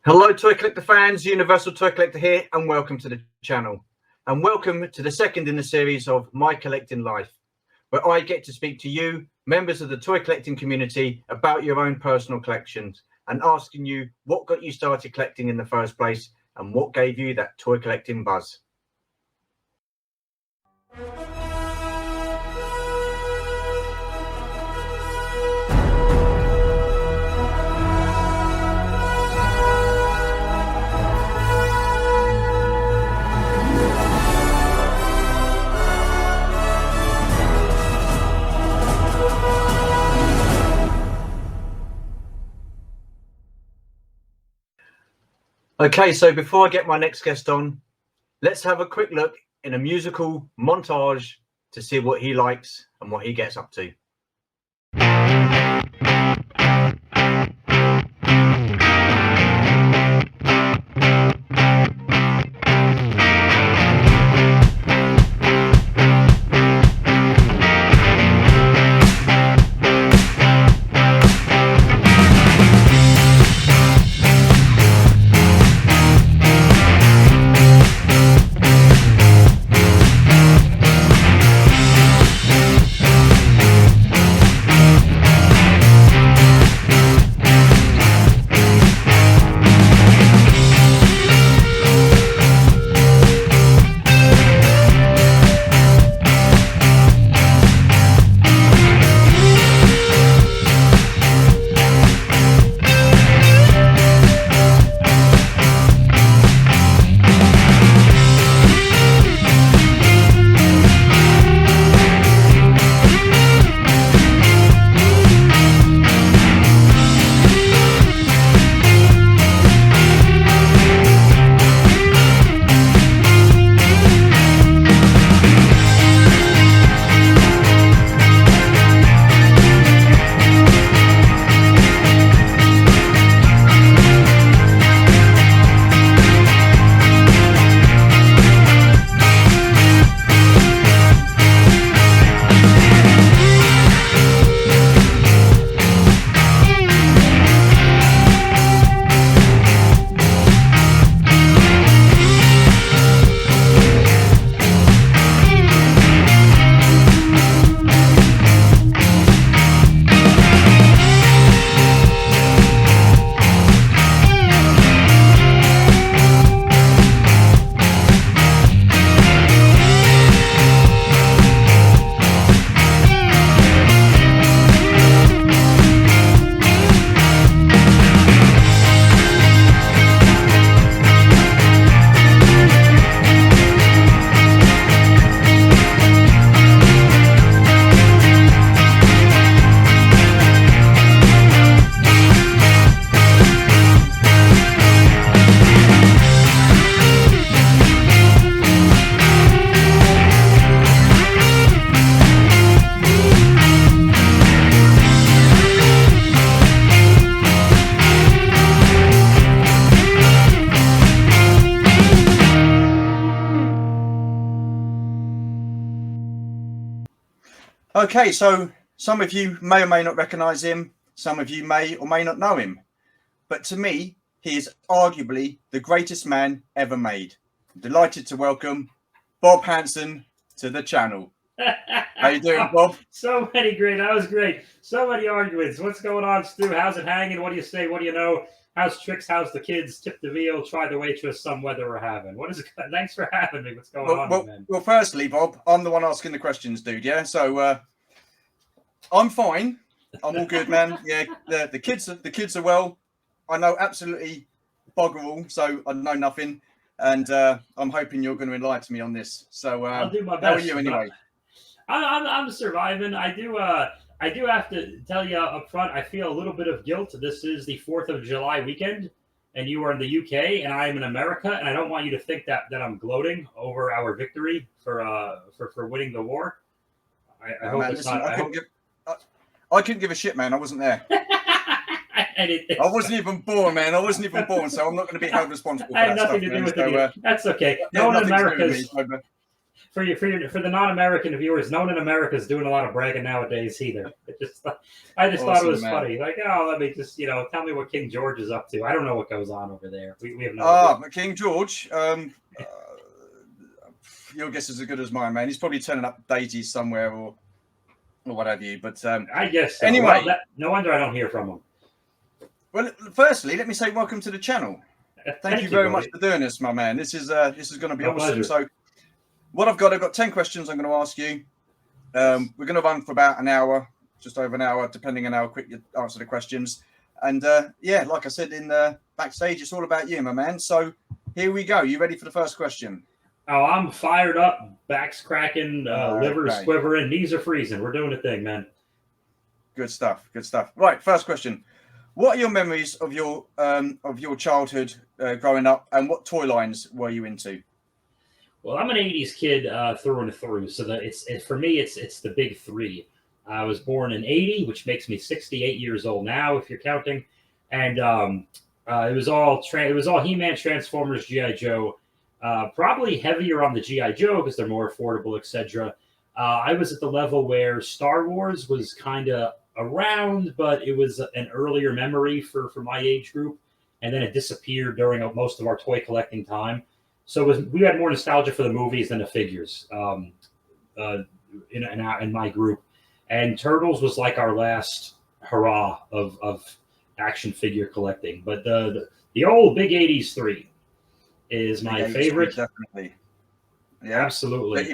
Hello, Toy Collector fans, Universal Toy Collector here, and welcome to the channel. And welcome to the second in the series of My Collecting Life, where I get to speak to you, members of the toy collecting community, about your own personal collections and asking you what got you started collecting in the first place and what gave you that toy collecting buzz. Okay, so before I get my next guest on, let's have a quick look in a musical montage to see what he likes and what he gets up to. Okay, so some of you may or may not recognize him. Some of you may or may not know him. But to me, he is arguably the greatest man ever made. I'm delighted to welcome Bob Hansen to the channel. How you doing, Bob? So many great. That was great. So many arguments. What's going on, Stu? How's it hanging? What do you say? What do you know? How's tricks? How's the kids? Tip the veal. Try the waitress. Some weather we're having. What is it? Thanks for having me. What's going on, man? Well, firstly, Bob, I'm the one asking the questions, dude. Yeah, so I'm fine. I'm all good, man. Yeah, the kids are well. I know absolutely bugger all, so I know nothing, and I'm hoping you're going to enlighten me on this. So I'll do my best. How are you anyway? I'm surviving. I do have to tell you up front, I feel a little bit of guilt. This is the 4th of July weekend, and you are in the UK, and I am in America, and I don't want you to think that I'm gloating over our victory for winning the war. I hope it's not. I couldn't give a shit, man. I wasn't there. I wasn't even born, man. I wasn't even born, so I'm not going to be held responsible for I had that nothing stuff, to do man. with it. That's okay. No one in America's. For the non-American viewers, no one in America is doing a lot of bragging nowadays either. I just thought it was funny. Like, oh, let me just tell me what King George is up to. I don't know what goes on over there. We have no idea. King George. Your guess is as good as mine, man. He's probably turning up daisies somewhere or what have you. But I guess so. Anyway, well, no wonder I don't hear from him. Well, firstly, let me say welcome to the channel. Thank you very much for doing this, my man. This is going to be awesome. Pleasure. So, I've got 10 questions I'm going to ask you. We're going to run for about an hour, just over an hour, depending on how quick you answer the questions. And like I said in backstage, it's all about you, my man. So here we go. You ready for the first question? Oh, I'm fired up. Back's cracking, liver's quivering, knees are freezing. We're doing a thing, man. Good stuff. Good stuff. Right, first question. What are your memories of your childhood growing up, and what toy lines were you into? Well, I'm an '80s kid through and through, so for me it's the big three. I was born in '80, which makes me 68 years old now, if you're counting, and it was all He-Man, Transformers, GI Joe. Probably heavier on the GI Joe because they're more affordable, etc. I was at the level where Star Wars was kind of around, but it was an earlier memory for my age group, and then it disappeared during most of our toy collecting time. So we had more nostalgia for the movies than the figures in my group, and Turtles was like our last hurrah of action figure collecting. But the old big '80s three is my favorite. Definitely, yeah, absolutely.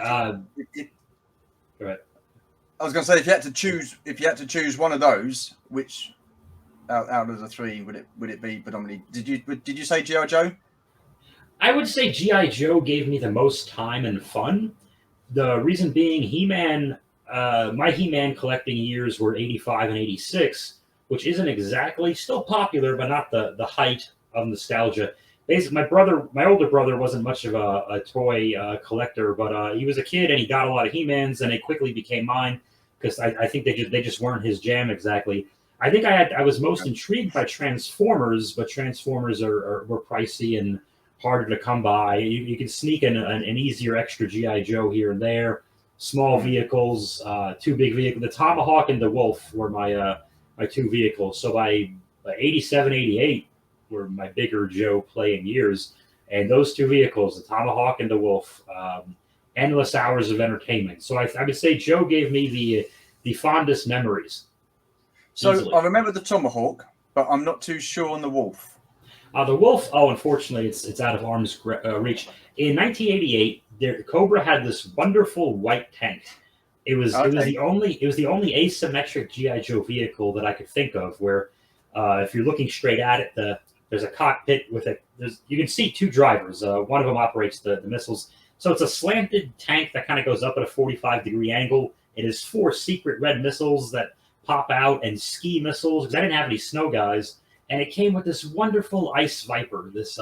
Right. I was going to say, if you had to choose one of those, which out of the three would it be predominantly? Did you say G.I. Joe? I would say G.I. Joe gave me the most time and fun. The reason being, He-Man. My He-Man collecting years were '85 and '86, which isn't exactly still popular, but not the height of nostalgia. Basically, my older brother wasn't much of a toy collector, but he was a kid and he got a lot of He-Mans, and they quickly became mine because I think they just weren't his jam exactly. I think I was most intrigued by Transformers, but Transformers were pricey and harder to come by. You can sneak in an easier extra GI Joe here and there. Small vehicles, two big vehicles. The Tomahawk and the Wolf were my two vehicles. So by '87, '88 were my bigger Joe playing years, and those two vehicles, the Tomahawk and the Wolf, endless hours of entertainment. So I would say Joe gave me the fondest memories. So easily. I remember the Tomahawk, but I'm not too sure on the Wolf. The Wolf, unfortunately, it's out of arm's reach. In 1988, Cobra had this wonderful white tank. It was the only asymmetric GI Joe vehicle that I could think of where, if you're looking straight at it, there's a cockpit with it. You can see two drivers. One of them operates the missiles. So it's a slanted tank that kind of goes up at a 45-degree angle. It has 4 secret red missiles that pop out and ski missiles because I didn't have any snow guys. And it came with this wonderful Ice Viper, this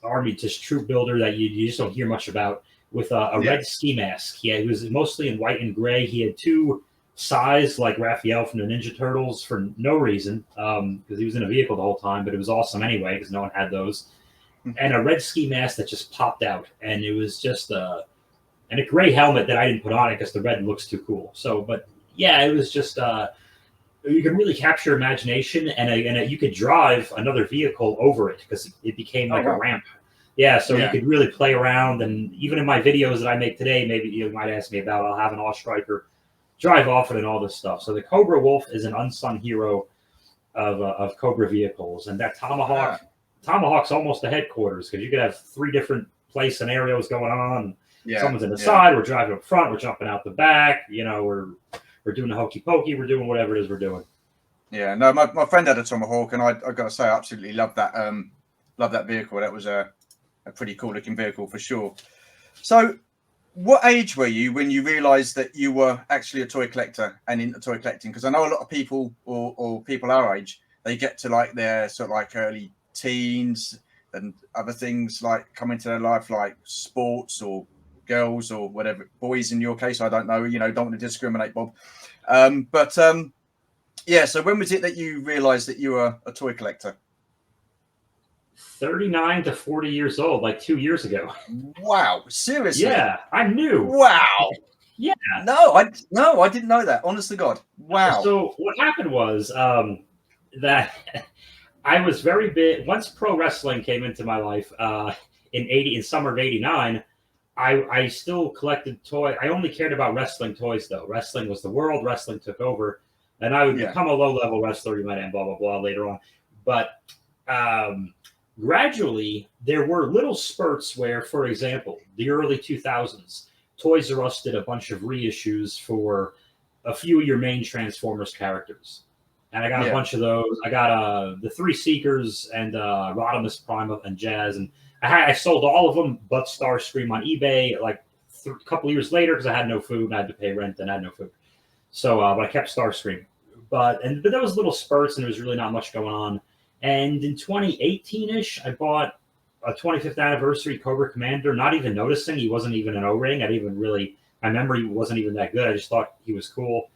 army troop builder that you just don't hear much about, with a red ski mask. He was mostly in white and gray. He had 2 size like Raphael from the Ninja Turtles for no reason, because he was in a vehicle the whole time, but it was awesome anyway because no one had those. And a red ski mask that just popped out, and it was just and a gray helmet that I didn't put on it because the red looks too cool. So, but yeah, it was just you can really capture imagination, and you could drive another vehicle over it because it became like a ramp. Yeah, so you could really play around, and even in my videos that I make today, maybe you might ask me about, I'll have an All-Striker drive off it and all this stuff. So the Cobra Wolf is an unsung hero of Cobra vehicles, and that Tomahawk's almost the headquarters because you could have 3 different play scenarios going on. Yeah, someone's in the side, we're driving up front, we're jumping out the back. We're doing the hokey pokey, we're doing whatever it is we're doing. Yeah, no, my friend had a Tomahawk, and I got to say, I absolutely loved that. Loved that vehicle. That was a pretty cool looking vehicle for sure. So, what age were you when you realised that you were actually a toy collector and into toy collecting? Because I know a lot of people or people our age, they get to like their sort of like early teens and other things like come into their life, like sports or girls or whatever, boys in your case, I don't know, don't want to discriminate, Bob. Yeah, so when was it that you realized that you were a toy collector? 39 to 40 years old, like 2 years ago. Wow, seriously? Yeah, I'm new. Wow. Yeah. No, I didn't know that. Honest to God. Wow. So what happened was that I was very big once pro wrestling came into my life in summer of '89. I still collected toys. I only cared about wrestling toys though. Wrestling was the world. Wrestling took over, and I would become a low level wrestler. You might and blah blah blah later on, but gradually there were little spurts where, for example, the early 2000s, Toys R Us did a bunch of reissues for a few of your main Transformers characters. And I got a bunch of those. I got the Three Seekers and Rodimus Prime and Jazz. And I sold all of them but Starscream on eBay like a couple years later because I had no food and I had to pay rent and I had no food. So, but I kept Starscream. But there was little spurts and there was really not much going on. And in 2018-ish, I bought a 25th anniversary Cobra Commander, not even noticing he wasn't even an O-ring. I didn't even really, my memory wasn't even that good. I just thought he was cool.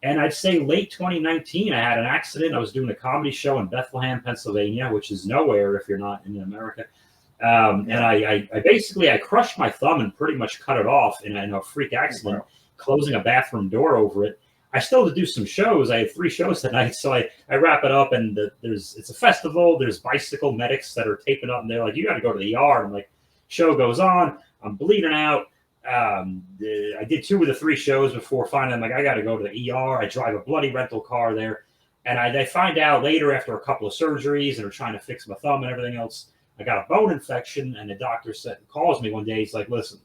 And I'd say late 2019, I had an accident. I was doing a comedy show in Bethlehem, Pennsylvania, which is nowhere if you're not in America. And I basically crushed my thumb and pretty much cut it off in a freak accident, closing a bathroom door over it. I still had to do some shows. I had 3 shows that night, so I wrap it up, and it's a festival. There's bicycle medics that are taping up, and they're like, "You got to go to the ER." And I'm like, show goes on. I'm bleeding out. I did 2 of the 3 shows before finally I'm like, I got to go to the ER. I drive a bloody rental car there, and I find out later after a couple of surgeries and are trying to fix my thumb and everything else, I got a bone infection, and the doctor calls me one day. He's like, "Listen,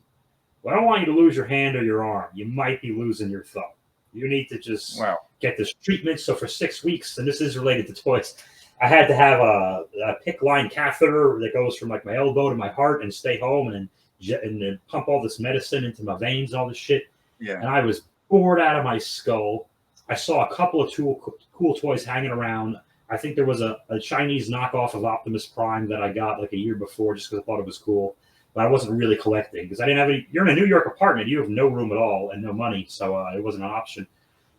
well, I don't want you to lose your hand or your arm. You might be losing your thumb. You need to just get this treatment." So for 6 weeks, and this is related to toys, I had to have a PICC line catheter that goes from like my elbow to my heart and stay home and then pump all this medicine into my veins and all this shit. Yeah. And I was bored out of my skull. I saw a couple of cool toys hanging around. I think there was a Chinese knockoff of Optimus Prime that I got like a year before just because I thought it was cool. But I wasn't really collecting because I didn't have any. You're in a New York apartment. You have no room at all and no money. So it wasn't an option.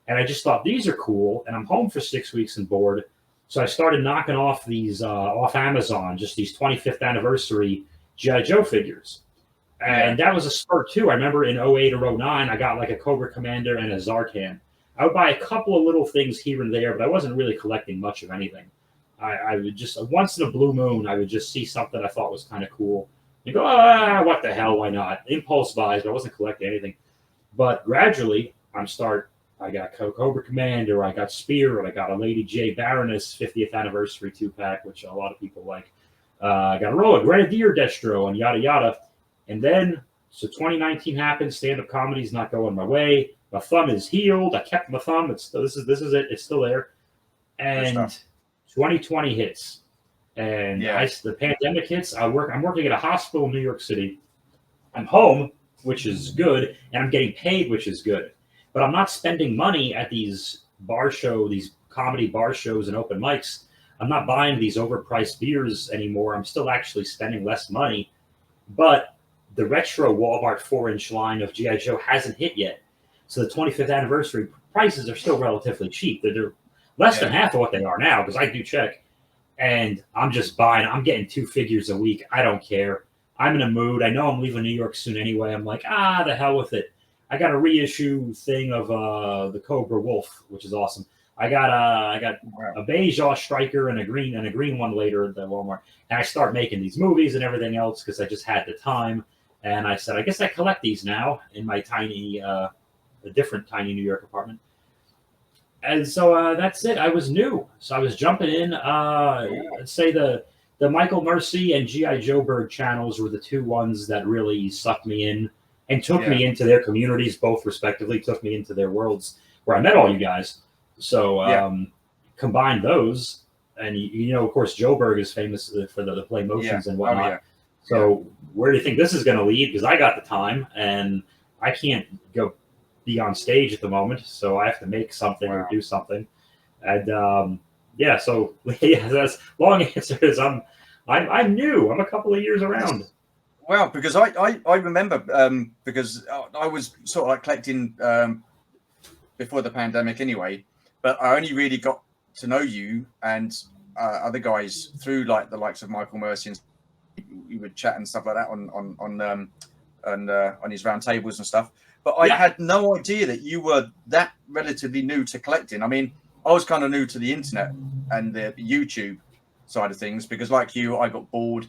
And I just thought these are cool. And I'm home for 6 weeks and bored. So I started knocking off these off Amazon, just these 25th anniversary G.I. Joe figures. And that was a spurt too. I remember in 08 or 09, I got like a Cobra Commander and a Zartan. I would buy a couple of little things here and there, but I wasn't really collecting much of anything. I would just, once in a blue moon, I would just see something I thought was kind of cool. You go, what the hell, why not? Impulse buys, but I wasn't collecting anything. But gradually, I got Cobra Commander, I got Spear, I got a Lady J Baroness 50th anniversary 2-pack, which a lot of people like. I got a roll of Grenadier Destro and yada yada. And then, so 2019 happened, stand-up comedy's not going my way. My thumb is healed. I kept my thumb. This is it. It's still there. And 2020 hits. And the pandemic hits. I'm working at a hospital in New York City. I'm home, which is good, and I'm getting paid, which is good. But I'm not spending money at these these comedy bar shows and open mics. I'm not buying these overpriced beers anymore. I'm still actually spending less money. But the retro Walmart 4-inch line of G.I. Joe hasn't hit yet. So the 25th anniversary prices are still relatively cheap. They're less than half of what they are now because I do check. And I'm just buying. I'm getting 2 figures a week. I don't care. I'm in a mood. I know I'm leaving New York soon anyway. I'm like, the hell with it. I got a reissue thing of the Cobra Wolf, which is awesome. I got a beige striker and a green one later at the Walmart. And I start making these movies and everything else because I just had the time. And I said, I guess I collect these now in my different tiny New York apartment. And so that's it. I was new. So I was jumping in. I'd say the Michael Mercy and G.I. Joe channels were the 2 ones that really sucked me in and took me into their communities, both respectively, took me into their worlds where I met all you guys. So combine those. And, of course, Joe Berg is famous for the play motions and whatnot. So where do you think this is going to lead? Because I got the time and I can't go be on stage at the moment. So I have to make something or do something. And so that's long answer is I'm new. I'm a couple of years around. Well, because I remember because I was sort of like collecting before the pandemic anyway, but I only really got to know you and other guys through like the likes of Michael Mercy, and you would chat and stuff like that on his round tables and stuff. But I had no idea that you were that relatively new to collecting. I mean, I was kind of new to the internet and the YouTube side of things because, like you, I got bored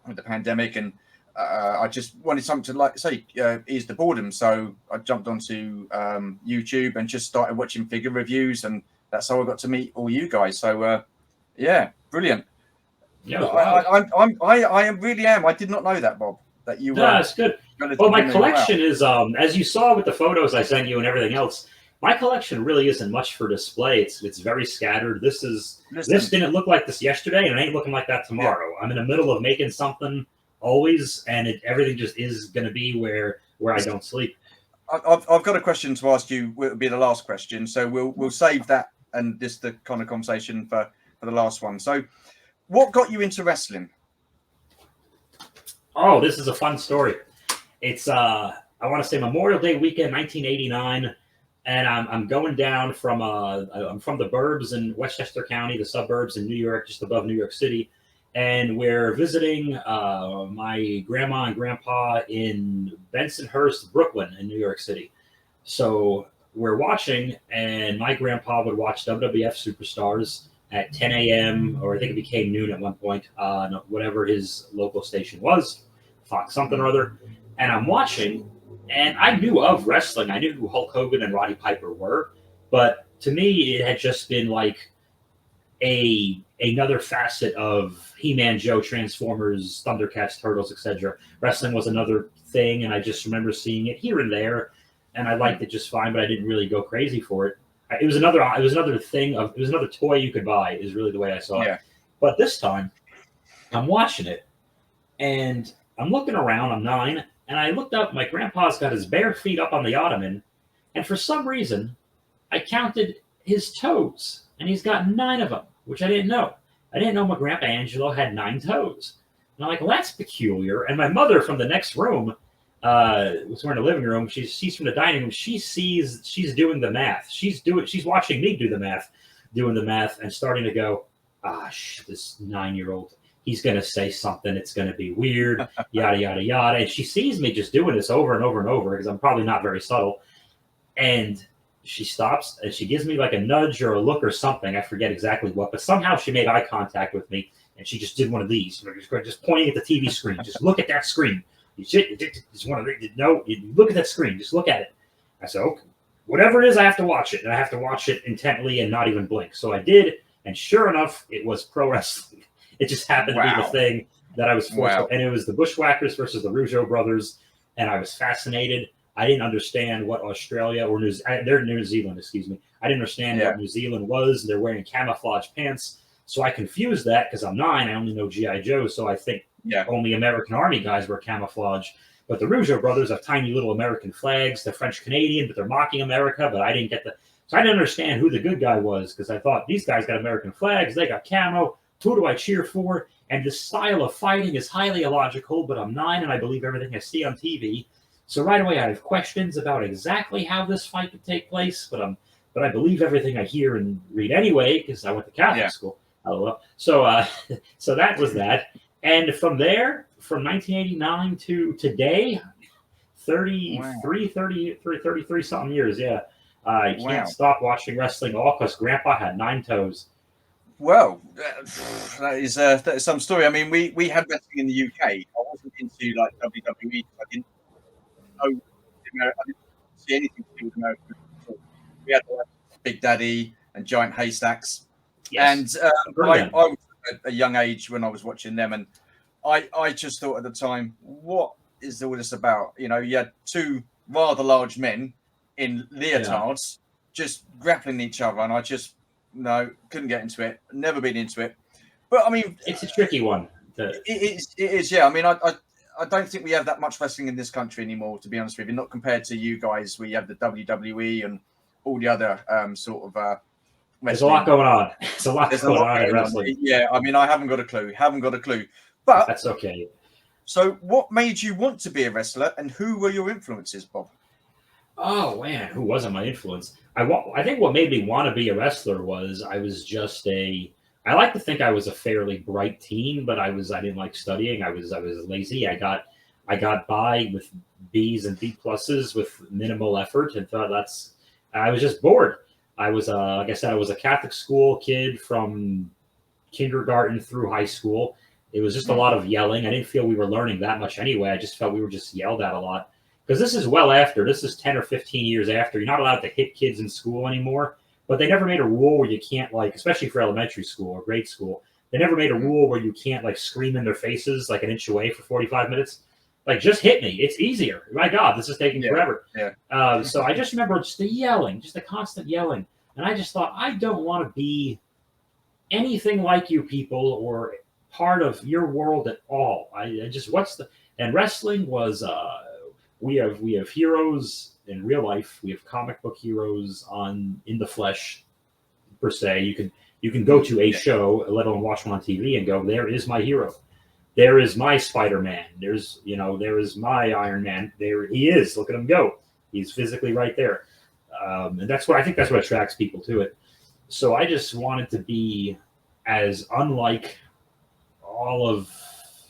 with the pandemic and I just wanted something to like say ease the boredom. So I jumped onto YouTube and just started watching figure reviews, and that's how I got to meet all you guys. So yeah, brilliant. Yeah, wow. I really am. I did not know that, Bob. That you were. No, it's good. Well, my collection is, as you saw with the photos I sent you and everything else, my collection really isn't much for display. It's very scattered. This didn't look like this yesterday, and it ain't looking like that tomorrow. Yeah. I'm in the middle of making something always, and everything just is going to be where I don't sleep. I've got a question to ask you. It'll be the last question, so we'll save that and this the kind of conversation for the last one. So, what got you into wrestling? Oh, this is a fun story. It's I want to say Memorial Day weekend, 1989, and I'm going down from I'm from the burbs in Westchester County, the suburbs in New York, just above New York City, and we're visiting my grandma and grandpa in Bensonhurst, Brooklyn, in New York City. So we're watching, and my grandpa would watch WWF Superstars at 10 a.m. or I think it became noon at one point, whatever his local station was, Fox something or other. And I'm watching, and I knew of wrestling. I knew who Hulk Hogan and Roddy Piper were, but to me, it had just been like another facet of He-Man, Joe, Transformers, Thundercats, Turtles, etc. Wrestling was another thing, and I just remember seeing it here and there, and I liked it just fine, but I didn't really go crazy for it. It was another toy you could buy, is really the way I saw it. But this time, I'm watching it, and I'm looking around. I'm 9, and I looked up. My grandpa's got his bare feet up on the ottoman, and for some reason, I counted his toes, and he's got 9 of them, which I didn't know. I didn't know my grandpa Angelo had 9 toes. And I'm like, well, that's peculiar. And my mother from the next room, we're in the living room. She's from the dining room. She's doing the math. She's watching me do the math, and starting to go, this 9-year-old, he's going to say something. It's going to be weird, yada, yada, yada. And she sees me just doing this over and over and over because I'm probably not very subtle. And she stops and she gives me like a nudge or a look or something. I forget exactly what, but somehow she made eye contact with me and she just did one of these, just pointing at the TV screen. Just look at that screen. You look at that screen. Just look at it. I said, okay, whatever it is, I have to watch it. And I have to watch it intently and not even blink. So I did. And sure enough, it was pro wrestling. It just happened to be the thing that I was forced to. And it was the Bushwhackers versus the Rougeau brothers. And I was fascinated. I didn't understand what Australia or they're New Zealand, excuse me. I didn't understand what New Zealand was. They're wearing camouflage pants. So I confused that because I'm 9. I only know G.I. Joe. So I think only American Army guys wear camouflage. But the Rougeau brothers have tiny little American flags. They're French Canadian, but they're mocking America. But I didn't get so I didn't understand who the good guy was because I thought these guys got American flags. They got camo. Who do I cheer for? And this style of fighting is highly illogical, but I'm 9 and I believe everything I see on TV. So right away I have questions about exactly how this fight could take place, but I believe everything I hear and read anyway because I went to Catholic school. LOL. So so that was that. And from there, from 1989 to today, 33 something years, I can't stop watching wrestling all because Grandpa had 9 toes. Well, that is some story. I mean, we had wrestling in the UK. I wasn't into like WWE. I didn't see anything to do with American. We had Big Daddy and Giant Haystacks. Yes. And I was at a young age when I was watching them, and I just thought at the time, what is all this about? You know, you had 2 rather large men in leotards just grappling each other, and I just couldn't get into it. Never been into it. But I mean, it's a tricky one. It is. Yeah. I mean, I don't think we have that much wrestling in this country anymore, to be honest with you. Not compared to you guys, we have the WWE and all the other sort of. There's a lot going on. There's a lot going on in wrestling. Yeah, I mean, I haven't got a clue. But that's okay. So, what made you want to be a wrestler, and who were your influences, Bob? Oh man, who wasn't my influence? I think what made me want to be a wrestler was I was just a I like to think I was a fairly bright teen, but I didn't like studying. I was lazy. I got by with B's and B pluses with minimal effort, and thought I was just bored. I was like I said, I was a Catholic school kid from kindergarten through high school. It was just a lot of yelling. I didn't feel we were learning that much anyway. I just felt we were just yelled at a lot. Because this is 10 or 15 years after. You're not allowed to hit kids in school anymore. But they never made a rule where you can't, like, especially for elementary school or grade school, they never made a rule where you can't, like, scream in their faces like an inch away for 45 minutes. Like, just hit me. It's easier. My God, this is taking forever. Yeah. So I just remember just the yelling, just the constant yelling. And I just thought, I don't want to be anything like you people or part of your world at all. I just, and wrestling was, we have heroes in real life. We have comic book heroes in the flesh, per se. You can go to a show, let alone watch one on TV, and go, there is my hero. There is my Spider-Man. There is my Iron Man. There he is. Look at him go. He's physically right there. And that's what attracts people to it. So I just wanted to be as unlike all of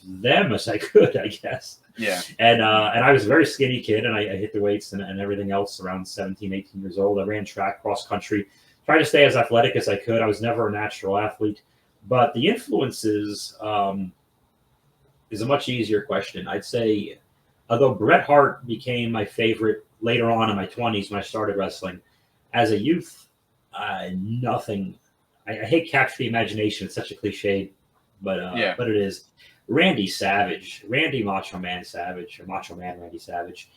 them as I could, I guess. Yeah. And I was a very skinny kid, and I hit the weights and everything else around 17, 18 years old. I ran track, cross country, tried to stay as athletic as I could. I was never a natural athlete. But the influences is a much easier question. I'd say, although Bret Hart became my favorite later on in my 20s when I started wrestling, as a youth, nothing. I hate capture the imagination. It's such a cliche, but it is. Randy Savage, Randy Macho Man Savage, or Macho Man Randy Savage.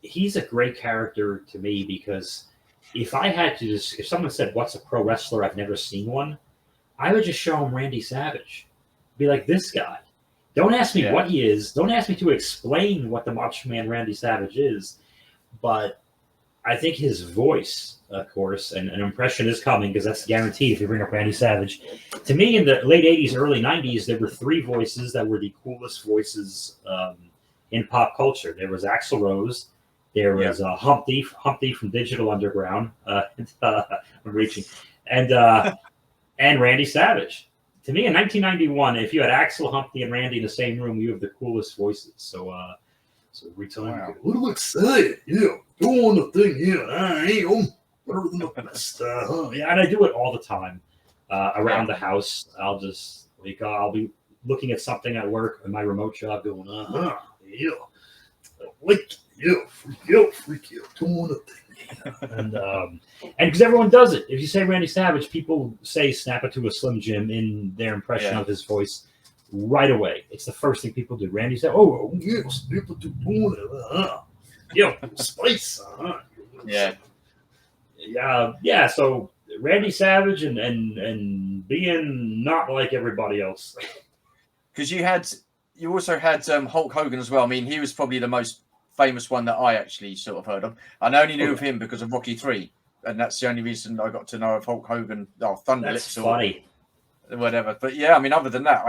He's a great character to me because if someone said, what's a pro wrestler, I've never seen one, I would just show him Randy Savage. Be like, this guy. Don't ask me what he is. Don't ask me to explain what the Macho Man Randy Savage is. But I think his voice, of course, and an impression is coming because that's guaranteed if you bring up Randy Savage. To me, in the late 80s, early 90s, there were three voices that were the coolest voices in pop culture. There was Axl Rose. There was Humpty from Digital Underground. I'm reaching. And Randy Savage. To me, in 1991, if you had Axl, Humpty, and Randy in the same room, you have the coolest voices. So every time you go, a little excited, doing the thing, I am better than the best. And I do it all the time around the house. I'll be looking at something at work in my remote job, going, freak you, doing the thing. And because everyone does it. If you say Randy Savage, people say snap it to a Slim Jim in their impression of his voice right away. It's the first thing people do. Randy said, snap it to spice. So Randy Savage and being not like everybody else. Because you also had Hulk Hogan as well. I mean, he was probably the most famous one that I actually sort of heard of. And I only knew of him because of Rocky 3. And that's the only reason I got to know of Hulk Hogan, Thunder Lips or whatever. But yeah, I mean, other than that,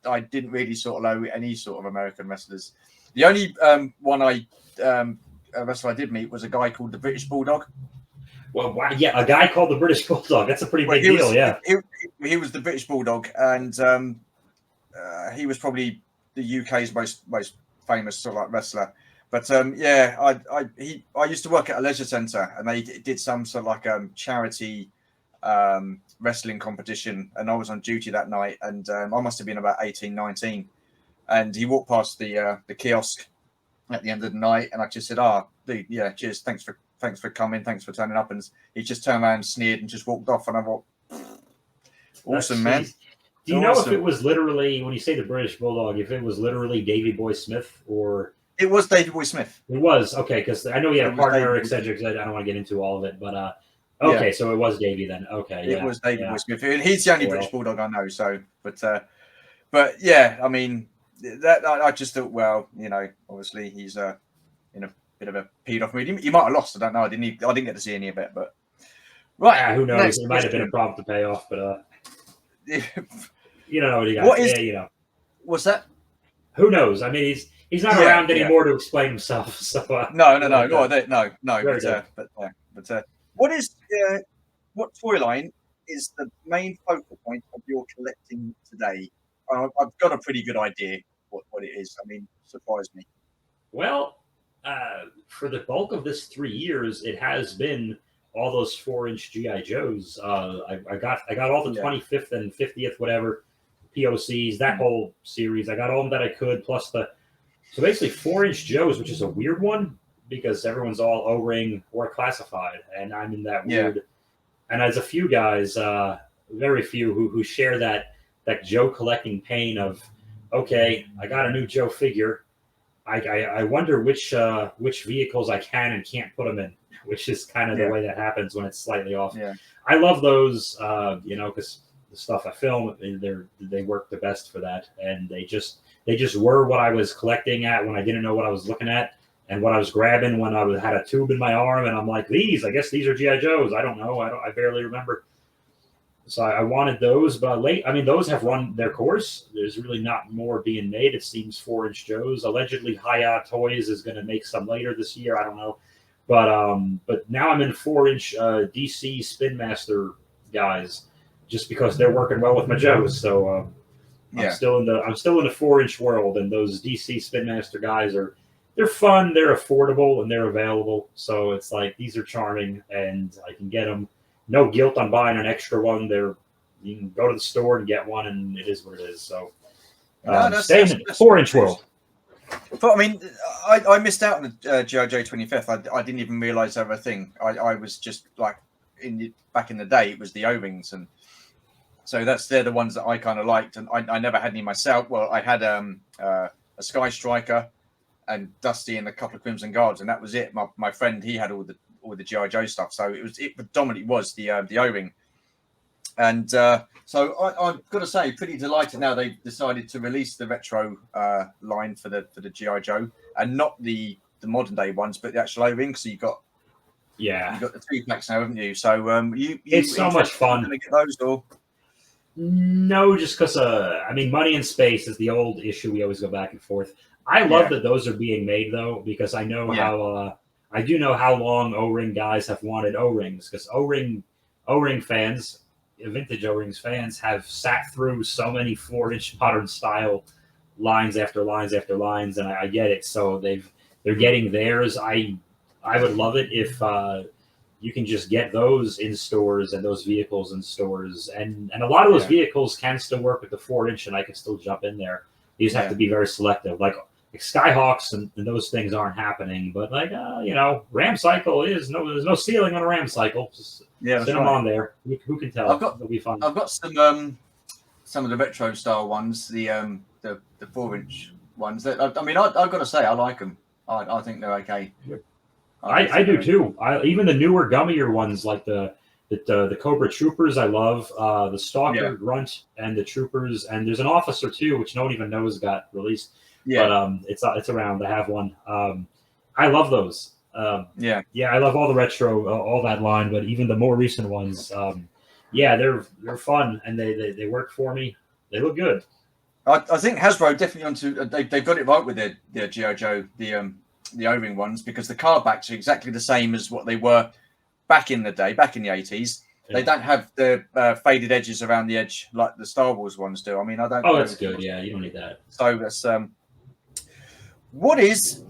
I didn't really sort of know any sort of American wrestlers. The only wrestler I did meet was a guy called the British Bulldog. Well, yeah, a guy called the British Bulldog. That's a pretty big deal, He was the British Bulldog, and he was probably the UK's most famous sort of like wrestler. But I used to work at a leisure centre, and they did some sort of like charity wrestling competition, and I was on duty that night, and I must have been about 18, 19, and he walked past the kiosk at the end of the night, and I just said, dude, cheers, thanks for coming, thanks for turning up, and he just turned around, sneered, and just walked off, and I thought, awesome, man. Do you know if it was literally, when you say the British Bulldog, if it was literally Davey Boy Smith or... It was Davey Boy Smith. It was, okay, because I know he had a partner, etc. I don't want to get into all of it, but so it was Davey then. Okay, it was Davey Boy Smith. He's the only British Bulldog I know, so, but yeah, I mean, that I just thought, well, obviously he's in a bit of a peed off mood. He might have lost, I don't know. I didn't get to see any of it, but right. Yeah, who knows? It might have been a problem to pay off, but you don't know what he got. What's that? Who knows? I mean, he's not around anymore to explain himself. So no. But what toy line is the main focal point of your collecting today? I've got a pretty good idea what it is. I mean, surprise me. Well, for the bulk of this 3 years, it has been all those 4-inch GI Joes. I got all the 25th and 50th whatever POCs, that whole series. I got all of them that I could, plus so basically 4-inch Joes, which is a weird one because everyone's all O-ring or classified, and I'm in that weird. And there's a few guys, very few, who share that Joe collecting pain of, okay, I got a new Joe figure. I wonder which vehicles I can and can't put them in, which is kind of the way that happens when it's slightly off. Yeah. I love those, because the stuff I film, they work the best for that, and they just were what I was collecting at when I didn't know what I was looking at, and what I was grabbing when I had a tube in my arm, and I'm like, I guess these are GI Joes. I don't know. I barely remember. So I wanted those, but those have run their course. There's really not more being made. It seems 4-inch Joes. Allegedly, Hi-Ya Toys is going to make some later this year. I don't know, but now I'm in 4-inch DC Spin Master guys, just because they're working well with my Joes. So I'm still in the 4-inch world, and those DC Spin Master guys they're fun, they're affordable, and they're available. So it's like these are charming, and I can get them. No guilt on buying an extra one. You can go to the store and get one, and it is what it is. So, staying in the 4-inch world. But I mean, I missed out on the GI Joe 25th. I didn't even realize they were a thing. I was just like back in the day, it was the O-rings, and so they're the ones that I kind of liked. And I never had any myself. Well, I had a Sky Striker and Dusty and a couple of Crimson Guards, and that was it. My friend, he had all the GI Joe stuff, so it predominantly was the O-ring. And so I've got to say, pretty delighted now they've decided to release the retro line for the GI Joe, and not the modern day ones, but the actual O-ring. So you've got the 3-packs now, haven't you? So it's so much fun. To get those, or no, just because money and space is the old issue. We always go back and forth. I love that those are being made, though, because I know how I do know how long O-ring guys have wanted O-rings, because O-ring fans, vintage O-rings fans, have sat through so many 4-inch modern style lines after lines after lines, and I get it. So they're getting theirs. I would love it if you can just get those in stores and those vehicles in stores, and a lot of those vehicles can still work with the 4-inch, and I can still jump in there. You just have to be very selective, like Skyhawks and those things aren't happening, but Ram Cycle there's no ceiling on a Ram Cycle. Just sit them on there. Who can tell? It'll be fun. I've got some of the retro style ones, the 4-inch ones. I've got to say, I like them. I think they're okay. I do too. Even the newer, gummier ones, like the Cobra Troopers, I love. The Stalker Grunt and the Troopers, and there's an Officer too, which no one even knows got released. But it's around. I have one. I love those. I love all the retro, all that line. But even the more recent ones, they're fun, and they work for me. They look good. I think Hasbro definitely they've got it right with their GI Joe, the O-ring ones, because the card backs are exactly the same as what they were back in the day, back in the 80s. They don't have the faded edges around the edge like the Star Wars ones do. I mean, I don't. Oh, that's good. Yeah, you don't need that. So that's what is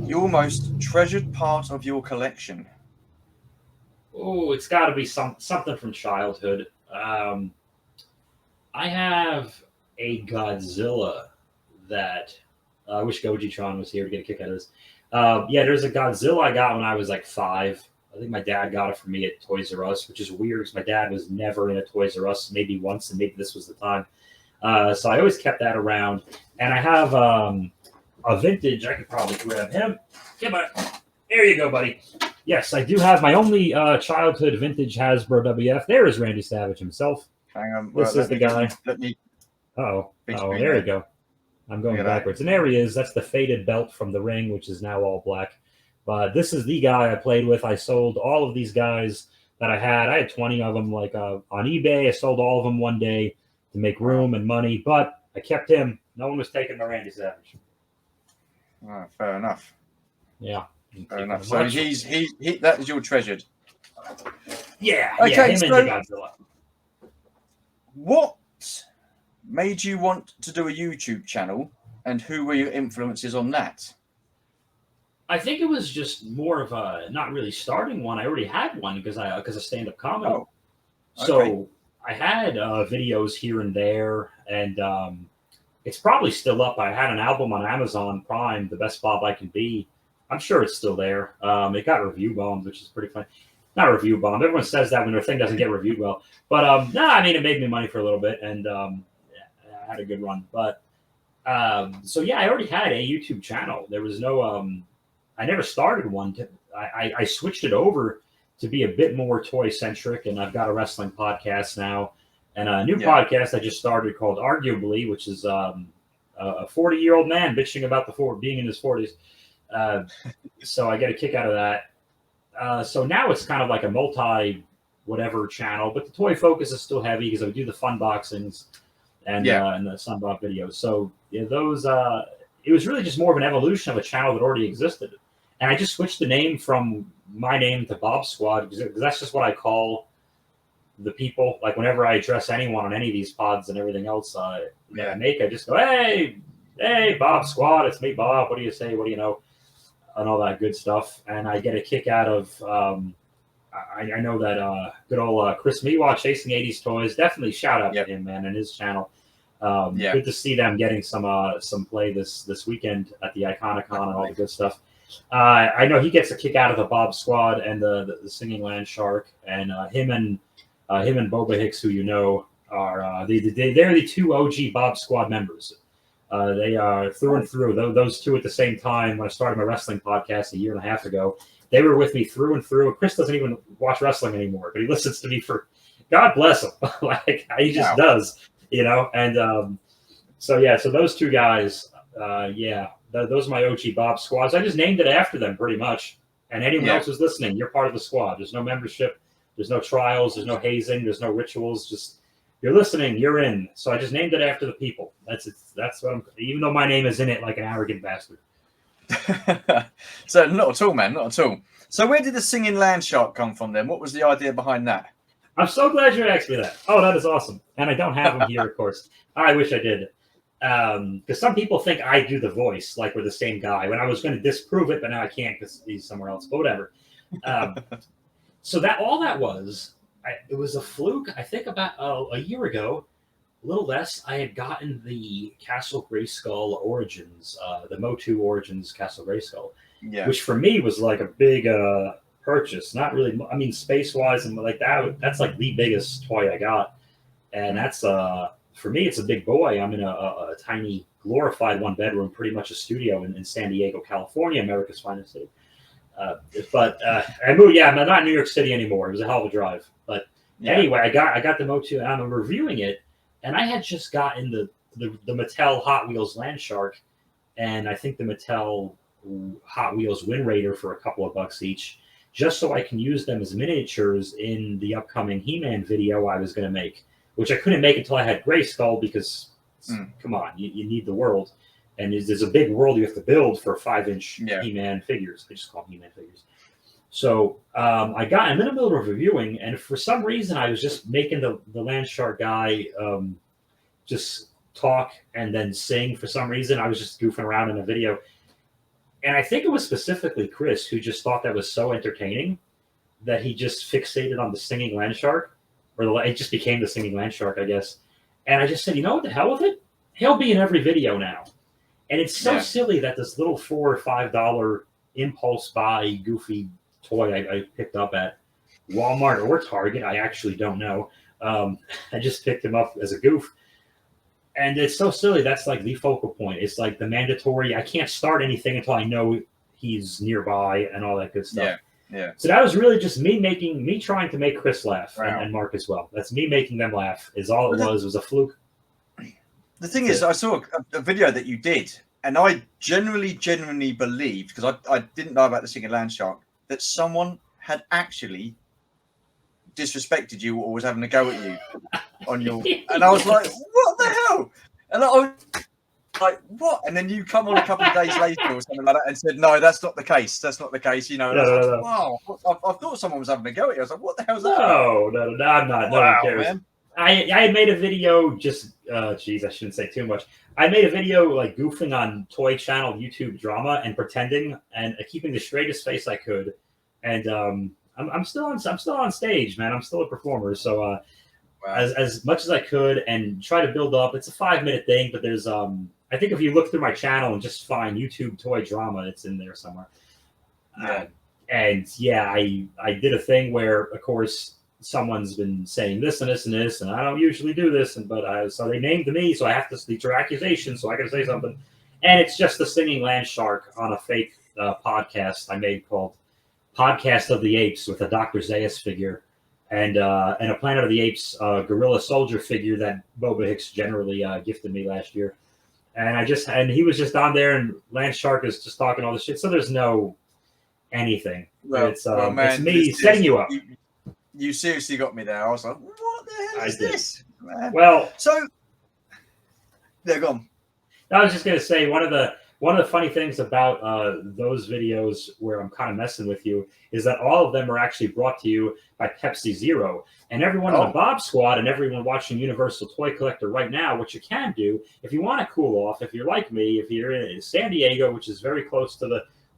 your most treasured part of your collection? Oh, it's got to be something from childhood. I have a Godzilla that I wish Gojitron was here to get a kick out of this. There's a Godzilla I got when I was like 5. I think my dad got it for me at Toys R Us, which is weird because my dad was never in a Toys R Us, maybe once, and maybe this was the time. So I always kept that around. And I have a vintage. I could probably grab him. Come on. There you go, buddy. Yes, I do have my only childhood vintage Hasbro WF. There is Randy Savage himself. Hang on. This is the guy. Let me. Oh, there you go. I'm going backwards. And there he is. That's the faded belt from the ring, which is now all black. But this is the guy I played with. I sold all of these guys that I had. I had 20 of them on eBay. I sold all of them one day to make room and money. But I kept him. No one was taking my Randy Savage. Oh, fair enough. Yeah. Fair enough. So he that is your treasured. Yeah. Okay, him so and Godzilla. what made you want to do a YouTube channel, and who were your influences on that? I think it was just more of a not really starting one. I already had one because of stand-up comedy. Oh, okay. So I had videos here and there, and it's probably still up. I had an album on Amazon Prime, The Best Bob I Can Be. I'm sure it's still there. It got review bombed, which is pretty funny. Not review bombed. Everyone says that when their thing doesn't get reviewed well. But no, I mean, it made me money for a little bit, and I had a good run. But so yeah, I already had a YouTube channel. There was no, I never started one. I switched it over to be a bit more toy centric, and I've got a wrestling podcast now, and a new podcast I just started called Arguably, which is a 40-year-old man bitching about being in his 40s. So I get a kick out of that. So now it's kind of like a multi-whatever channel, but the toy focus is still heavy because I do the fun boxings and the Sunbob videos. So yeah, those it was really just more of an evolution of a channel that already existed, and I just switched the name from my name to Bob Squad because that's just what I call the people. Like whenever I address anyone on any of these pods and everything else that I make, I just go, hey, Bob Squad, it's me, Bob. What do you say? What do you know? And all that good stuff. And I get a kick out of, I know that good old Chris Mewa, Chasing 80s Toys, definitely shout out to him, man, and his channel. Good to see them getting some play this weekend at the Iconicon and all the good stuff. I know he gets a kick out of the Bob Squad and the Singing Land Shark, and him and Boba Hicks, who you know, are they're the two OG Bob Squad members. They are through and through. Those two at the same time when I started my wrestling podcast a year and a half ago. They were with me through and through. Chris doesn't even watch wrestling anymore, but he listens to me for God bless him. Like he just does, you know. And so those two guys, those are my OG Bob squads. I just named it after them pretty much. And anyone else who's listening, you're part of the squad. There's no membership, there's no trials, there's no hazing, there's no rituals. Just you're listening, you're in. So I just named it after the people. That's what I'm. Even though my name is in it, like an arrogant bastard. So not at all, man, not at all. So where did the Singing Land Shark come from then? What was the idea behind that? I'm so glad you asked me that. Oh, that is awesome. And I don't have him here, of course. I wish I did. Because some people think I do the voice, like we're the same guy. When I was going to disprove it, but now I can't because he's somewhere else. But whatever. So that all that was, it was a fluke. I think about a year ago, a little less. I had gotten the Castle Grayskull Origins, the Motu Origins Castle Grayskull, which for me was like a big purchase. Not really. I mean, space wise and like that. That's like the biggest toy I got, and that's for me. It's a big boy. I'm in a tiny glorified one bedroom, pretty much a studio in San Diego, California, America's finest city. But I moved. Yeah, I'm not in New York City anymore. It was a hell of a drive. But anyway, I got the Motu, and I'm reviewing it. And I had just gotten the Mattel Hot Wheels Land Shark, and I think the Mattel Hot Wheels Wind Raider for a couple of bucks each, just so I can use them as miniatures in the upcoming He-Man video I was going to make, which I couldn't make until I had Grayskull because, come on, you need the world. And there's a big world you have to build for 5-inch He-Man figures. I just call them He-Man figures. So I'm in the middle of reviewing, and for some reason I was just making the Land Shark guy just talk and then sing. For some reason I was just goofing around in a video, and I think it was specifically Chris who just thought that was so entertaining that he just fixated on the singing Land Shark, or it just became the singing Land Shark, I guess. And I just said, you know what, the hell with it, he'll be in every video now. And it's so silly that this little $4 or $5 impulse buy goofy toy I picked up at Walmart or Target, I actually don't know. I just picked him up as a goof. And it's so silly. That's like the focal point. It's like the mandatory, I can't start anything until I know he's nearby and all that good stuff. Yeah. So that was really just me trying to make Chris laugh and Mark as well. That's me making them laugh is all it was a fluke. The thing is, I saw a video that you did, and I genuinely believed, because I didn't know about the Singing Land Shark, that someone had actually disrespected you or was having a go at you on your, and I was like, what the hell? And I was like, what? And then you come on a couple of days later or something like that and said, no, that's not the case. That's not the case. You know, and I was like, wow, I thought someone was having a go at you. I was like, what the hell is that? No, I'm not. No one cares. Man. I had made a video just geez, I shouldn't say too much. I made a video like goofing on Toy Channel YouTube drama and pretending and keeping the straightest face I could. And I'm still on stage, man. I'm still a performer. So Wow. as much as I could and try to build up. It's a 5-minute thing, but there's I think if you look through my channel and just find YouTube toy drama, it's in there somewhere. Yeah. And yeah, I did a thing where, of course, someone's been saying this and this and this, and I don't usually do this, so they named me, so I have to these are accusations, so I got to say something. And it's just the singing land shark on a fake podcast I made called Podcast of the Apes with a Dr. Zaius figure and a Planet of the Apes gorilla soldier figure that Boba Hicks generally gifted me last year. And he was just on there, and Land Shark is just talking all this shit. So there's no anything. Well, it's man, it's me setting you up. You seriously got me there. I was like, what the hell is this, man? Well, so they're gone. I was just gonna say one of the funny things about those videos where I'm kind of messing with you is that all of them are actually brought to you by Pepsi Zero. And everyone in the Bob Squad and everyone watching Universal Toy Collector right now, what you can do, if you want to cool off, if you're like me, if you're in San Diego, which is very close to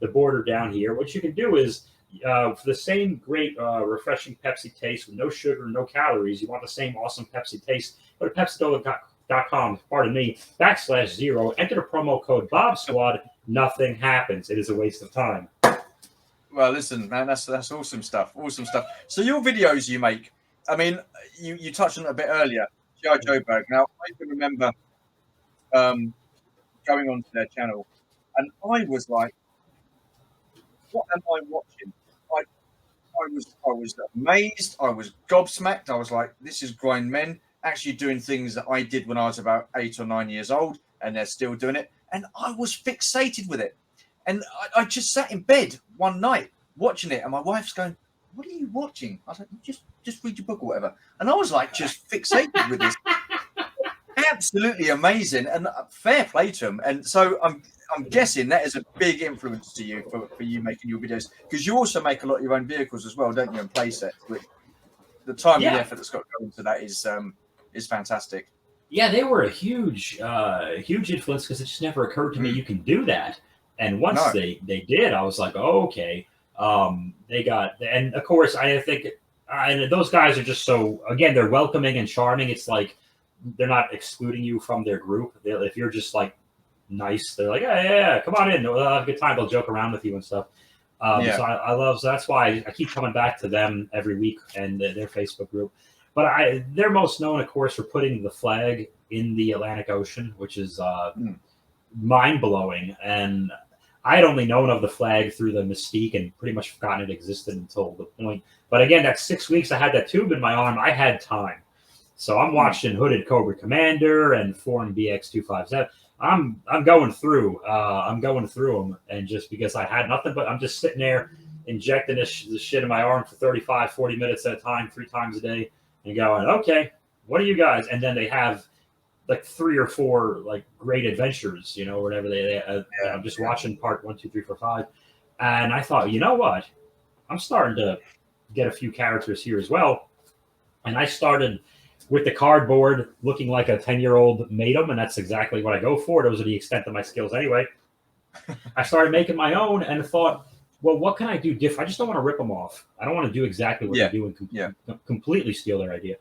the border down here, what you can do is for the same great refreshing Pepsi taste with no sugar, no calories, you want the same awesome Pepsi taste, go to Pepsi.com, pardon me, /0, enter the promo code Bob Squad. Nothing happens. It is a waste of time. Well, listen, man, that's awesome stuff. Awesome stuff. So your videos you make, I mean, you touched on it a bit earlier, G.I. Joe Berg. Now, I can remember going onto their channel, and I was like, what am I watching? I was amazed. I was gobsmacked. I was like, this is grown men actually doing things that I did when I was about 8 or 9 years old, and they're still doing it. And I was fixated with it. And I just sat in bed one night watching it, and my wife's going, what are you watching? I was like, just read your book or whatever. And I was like, just fixated with this. Absolutely amazing, and fair play to them. And so I'm guessing that is a big influence to you for you making your videos, because you also make a lot of your own vehicles as well, don't you, and play sets, which the time and the effort that's got to go into that is fantastic. Yeah, they were a huge influence, because it just never occurred to me you can do that. And once they did, I was like, oh, okay. They got, and of course, I think and those guys are just so, again, they're welcoming and charming. It's like they're not excluding you from their group. If you're just like nice, they're like, yeah, come on in. We'll have a good time. They'll joke around with you and stuff. So I love, so that's why I keep coming back to them every week and their Facebook group. But they're most known, of course, for putting the flag in the Atlantic Ocean, which is mind-blowing. And I had only known of the flag through the mystique and pretty much forgotten it existed until the point. But again, that 6 weeks I had that tube in my arm, I had time. So I'm watching Hooded Cobra Commander and Foreign BX257. I'm going through them, and just because I had nothing, but I'm just sitting there injecting this shit in my arm for 35, 40 minutes at a time, 3 times a day, and going, okay, what are you guys? And then they have like 3 or 4 like great adventures, or whatever I'm just watching part 1, 2, 3, 4, 5. And I thought, you know what? I'm starting to get a few characters here as well. And I started with the cardboard looking like a 10-year-old made them, and that's exactly what I go for. Those are the extent of my skills anyway. I started making my own and thought, well, what can I do different? I just don't want to rip them off. I don't want to do exactly what they do and completely steal their idea.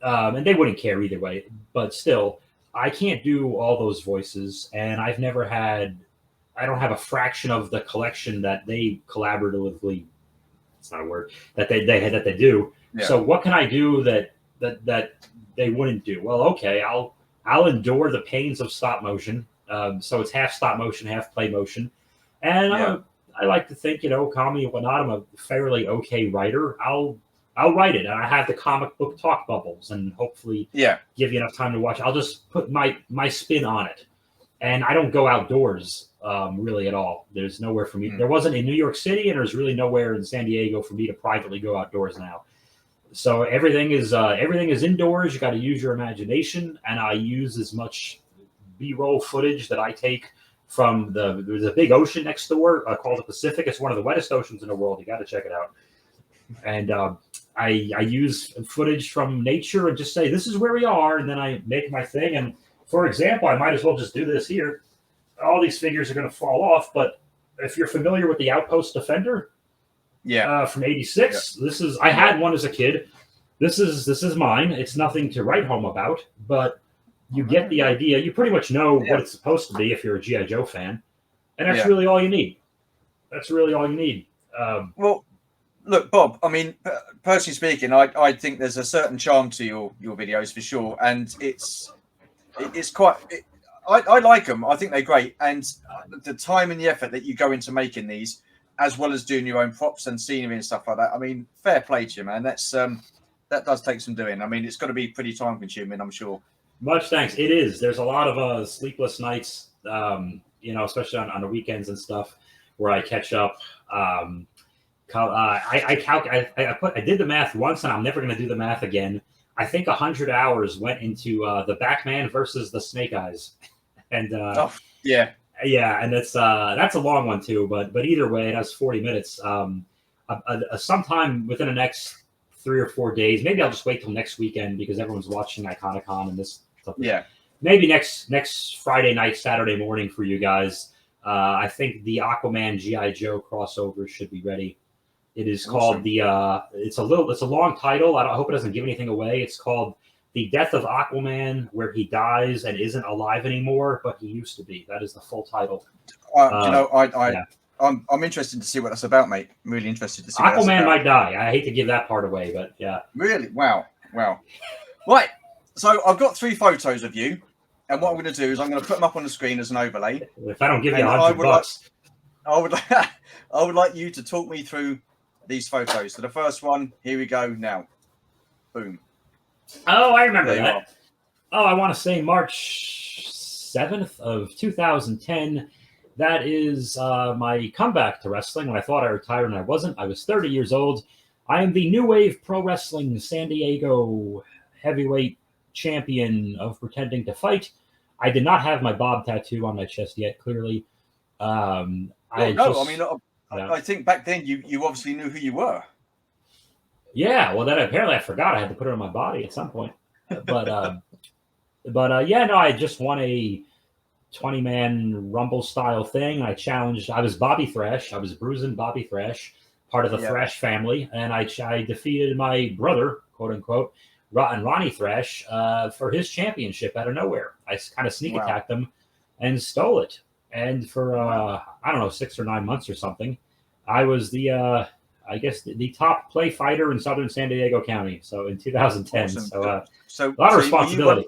And they wouldn't care either way. But still, I can't do all those voices, and I don't have a fraction of the collection that they collaboratively, it's not a word, that they do. Yeah. So what can I do that they wouldn't do? Well, okay, I'll endure the pains of stop motion. So it's half stop motion, half play motion. And I like to think, call me whatnot, I'm a fairly okay writer. I'll write it, and I have the comic book talk bubbles, and hopefully give you enough time to watch. I'll just put my spin on it. And I don't go outdoors really at all. There's nowhere for me. There wasn't in New York City, and there's really nowhere in San Diego for me to privately go outdoors now. So everything is indoors. You got to use your imagination, and I use as much B-roll footage that I take from there's a big ocean next door called the Pacific. It's one of the wettest oceans in the world. You got to check it out. And I use footage from nature and just say, this is where we are. And then I make my thing. And for example, I might as well just do this here. All these figures are going to fall off. But if you're familiar with the Outpost Defender from 86, this is, I had one as a kid. This is mine. It's nothing to write home about, but you get the idea. You pretty much know what it's supposed to be if you're a G.I. Joe fan. And that's really all you need. That's really all you need. Well, look, Bob, I mean, personally speaking, I think there's a certain charm to your videos for sure. And it's quite, I like them. I think they're great. And the time and the effort that you go into making these, as well as doing your own props and scenery and stuff like that. I mean, fair play to you, man. That's, that does take some doing. I mean, it's got to be pretty time consuming, I'm sure. Much thanks. It is. There's a lot of sleepless nights, especially on the weekends and stuff, where I catch up. I did the math once, and I'm never going to do the math again. I think 100 hours went into the Batman versus the Snake Eyes, and and that's a long one too. But either way, it has 40 minutes. Sometime within the next 3 or 4 days, maybe I'll just wait till next weekend because everyone's watching Iconicon and this stuff. Yeah, maybe next Friday night, Saturday morning for you guys. I think the Aquaman G.I. Joe crossover should be ready. It is called it's a long title. I hope it doesn't give anything away. It's called The Death of Aquaman, where he dies and isn't alive anymore, but he used to be. That is the full title. I'm interested to see what that's about, mate. I'm really interested to see. Aquaman might die. I hate to give that part away, but yeah. Really? Wow. Right. So I've got 3 photos of you, and what I'm going to do is I'm going to put them up on the screen as an overlay. If I don't give you $100, I would like you to talk me through these photos. So the first one, here we go now. Boom. Oh, I remember that. Oh, I want to say March 7th of 2010. That is my comeback to wrestling when I thought I retired and I wasn't. I was 30 years old. I am the New Wave Pro Wrestling San Diego heavyweight champion of pretending to fight. I did not have my Bob tattoo on my chest yet, clearly. I think back then you obviously knew who you were. Yeah, well, then apparently I forgot I had to put it on my body at some point. I just won a 20-man Rumble style thing. I was Bobby Thrash. I was bruising Bobby Thrash, part of the Thrash family. And I defeated my brother, quote unquote, Ronnie Thrash, for his championship out of nowhere. I kind of sneak attacked him and stole it. And for, 6 or 9 months or something, I was the top play fighter in Southern San Diego County. So in 2010, awesome. So a lot of responsibility.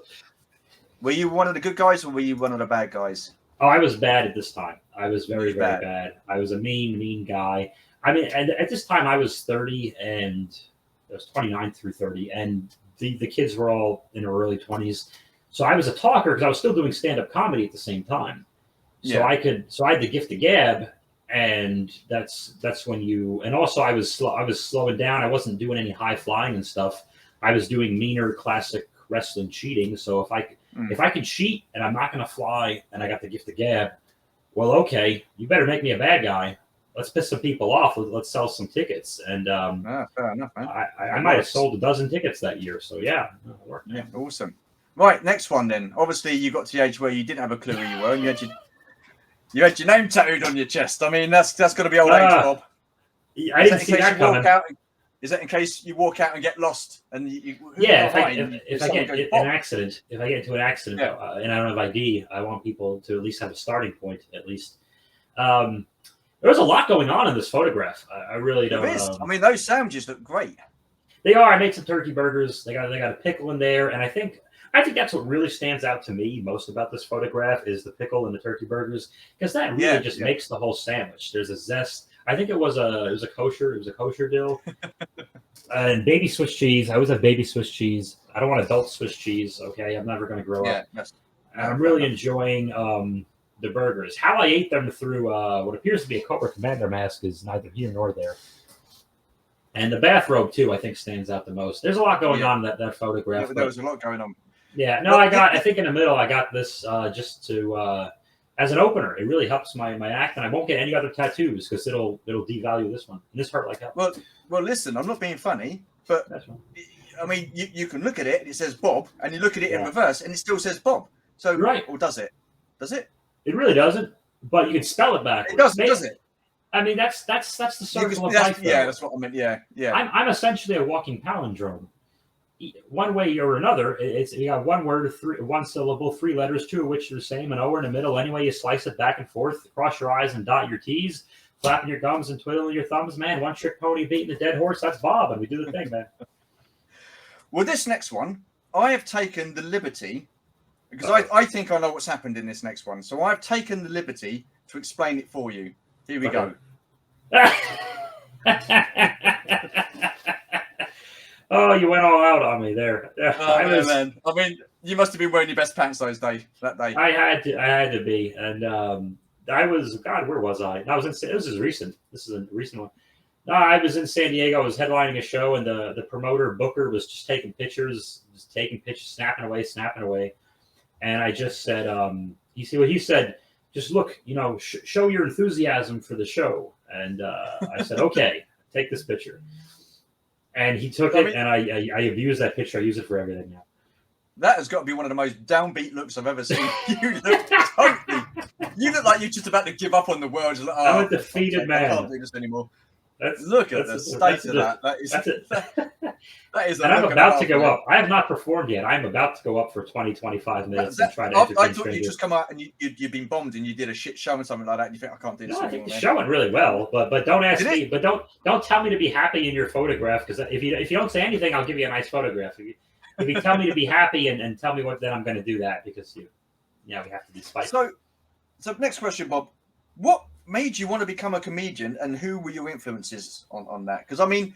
Were you one of the good guys or were you one of the bad guys? Oh, I was bad at this time. I was very bad. I was a mean guy. I mean, and at this time I was 30 and I was 29 through 30, and the kids were all in their early 20s. So I was a talker because I was still doing stand-up comedy at the same time. So I had the gift of gab, and that's when and also I was slowing down. I wasn't doing any high flying and stuff. I was doing meaner classic wrestling cheating. So if I could cheat and I'm not going to fly and I got the gift of gab, well, okay, you better make me a bad guy. Let's piss some people off. Let's sell some tickets. And fair enough, man. I might have sold a dozen tickets that year. So yeah, it worked. Yeah, awesome. Right, next one then. Obviously, you got to the age where you didn't have a clue who you were, and you had your name tattooed on your chest. I mean, that's got to be old age, Bob. I didn't see that coming. Is that in case you walk out and get lost? And if I get into an accident and I don't have ID, I want people to at least have a starting point. At least there's a lot going on in this photograph. I really don't. There is. I mean, those sandwiches look great. They are. I made some turkey burgers. They got a pickle in there, and I think that's what really stands out to me most about this photograph is the pickle and the turkey burgers, because that really makes the whole sandwich. There's a zest. I think it was a kosher deal. And baby Swiss cheese. I always have baby Swiss cheese. I don't want adult Swiss cheese. Okay, I'm never going to grow up. And I'm really enjoying the burgers. How I ate them through what appears to be a Cobra Commander mask is neither here nor there. And the bathrobe too, I think, stands out the most. There's a lot going on in that photograph. There was a lot going on. Yeah, no, I think in the middle, I got this just to as an opener. It really helps my act, and I won't get any other tattoos because it'll devalue this one. And this hurt like hell. Well, listen, I'm not being funny. But That's right. I mean, you can look at it and it says Bob, and you look at it in Yeah. reverse and it still says Bob. So, Right. or does it? Does it? It really doesn't, but you can spell it backwards. It doesn't, does it? I mean, that's the circle of That's, life. yeah, though. that's what I meant. Yeah, yeah. I'm essentially a walking palindrome. One way or another, it's you got one word, one syllable, 3 letters, 2 of which are the same, and O in the middle. Any way you slice it back and forth, cross your I's and dot your T's, flapping your gums and twiddling your thumbs, man. One trick pony beating a dead horse. That's Bob, and we do the thing, man. Well, this next one, I have taken the liberty, because I think I know what's happened in this next one. So I've taken the liberty to explain it for you. Here we go. Oh, you went all out on me there. Oh, man. I mean, you must have been wearing your best pants that day. I had to be, and I was, God, where was I? I was in. This is recent. This is a recent one. No, I was in San Diego. I was headlining a show, and the promoter Booker was just taking pictures, snapping away. And I just said, you see what he said? Just look, show your enthusiasm for the show. And I said, okay, take this picture. And he took it, and I abused that picture. I use it for everything now. That has got to be one of the most downbeat looks I've ever seen. You look like you're just about to give up on the world. Like, oh, I'm a defeated man. I can't do this anymore. Look at the state of that. That is. And I'm about to go up. I have not performed yet. I'm about to go up for 20, 25 minutes and try to entertain I thought strangers. you just come out and you've been bombed and you did a shit show and something like that. And you think I can't do this No, I anymore. think the show went really well, but don't ask me. But don't tell me to be happy in your photograph, because if you don't say anything, I'll give you a nice photograph. If you tell me to be happy and tell me what, then I'm going to do that, because we have to be spiteful. So next question, Bob. What made you want to become a comedian, and who were your influences on that? Because I mean,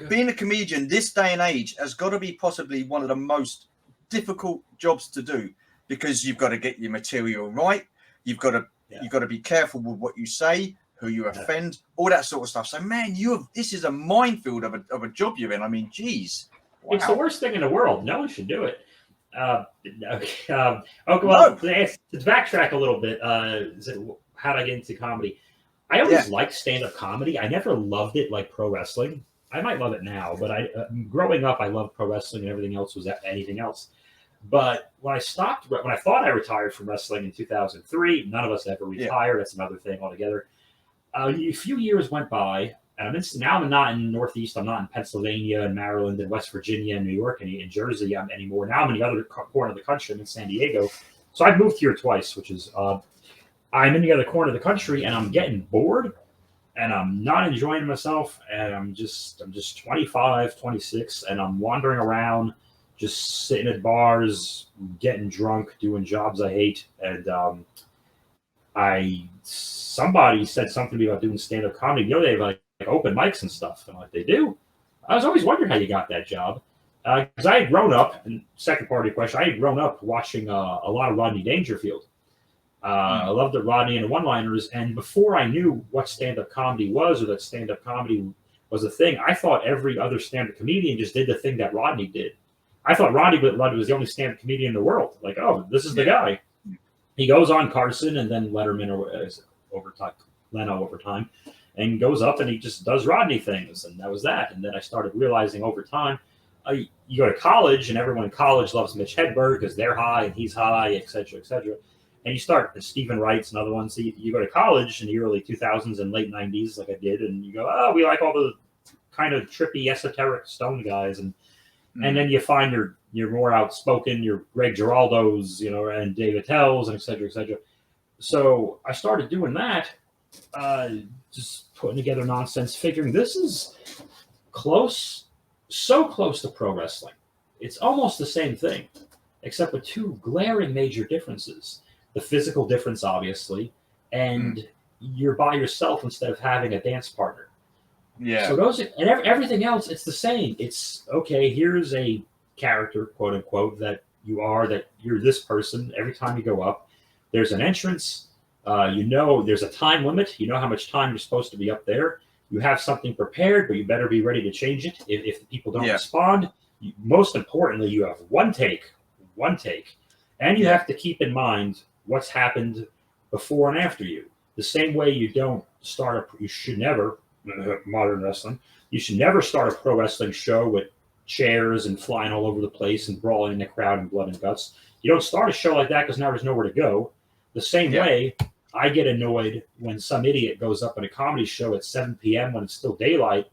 being a comedian this day and age has got to be possibly one of the most difficult jobs to do, because you've got to get your material right. You've got to be careful with what you say, who you offend, all that sort of stuff. So man, this is a minefield of a job you're in. I mean, geez. Wow. It's the worst thing in the world. No one should do it. To backtrack a little bit, how did I get into comedy? I always liked stand-up comedy. I never loved it like pro wrestling. I might love it now, but growing up, I loved pro wrestling, and everything else was anything else. But when I thought I retired from wrestling in 2003, none of us ever retired. That's another thing altogether. A few years went by, and now I'm not in the Northeast. I'm not in Pennsylvania and Maryland and West Virginia and New York and in Jersey anymore. Now I'm in the other corner of the country. I'm in San Diego. So I've moved here twice, which is I'm in the other corner of the country, and I'm getting bored, and I'm not enjoying myself, and I'm just 25, 26, and I'm wandering around, just sitting at bars, getting drunk, doing jobs I hate, and somebody said something to me about doing stand-up comedy. They have like open mics and stuff, and they do. I was always wondering how you got that job, because I had grown up. And second part of your question, I had grown up watching a lot of Rodney Dangerfield. I loved the Rodney and the one-liners, and before I knew what stand-up comedy was, or that stand-up comedy was a thing, I thought every other stand-up comedian just did the thing that Rodney did. I thought Rodney was the only stand-up comedian in the world. Like, oh, this is the guy. He goes on Carson and then Letterman Leno over time, and goes up and he just does Rodney things, and that was that. And then I started realizing over time, you go to college, and everyone in college loves Mitch Hedberg because they're high and he's high, et cetera, et cetera. And you start, Stephen Wright's another one. So you go to college in the early 2000s and late 90s, like I did, and you go, oh, we like all the kind of trippy, esoteric Stone guys, and then you find you're more outspoken, you're Greg Giraldo's, and David Tell's, and et cetera, et cetera. So I started doing that, just putting together nonsense, figuring this is so close to pro wrestling. It's almost the same thing, except with two glaring major differences. The physical difference, obviously, and you're by yourself instead of having a dance partner. Yeah. So everything else, it's the same. It's okay. Here's a character, quote unquote, that you're this person. Every time you go up, there's an entrance. There's a time limit. You know how much time you're supposed to be up there. You have something prepared, but you better be ready to change it if the people don't respond. Most importantly, you have one take, and you have to keep in mind what's happened before and after you. The same way you don't you should never, modern wrestling, You should never start a pro wrestling show with chairs and flying all over the place and brawling in the crowd and blood and guts. You don't start a show like that because now there's nowhere to go. The same way, I get annoyed when some idiot goes up in a comedy show at 7 p.m. when it's still daylight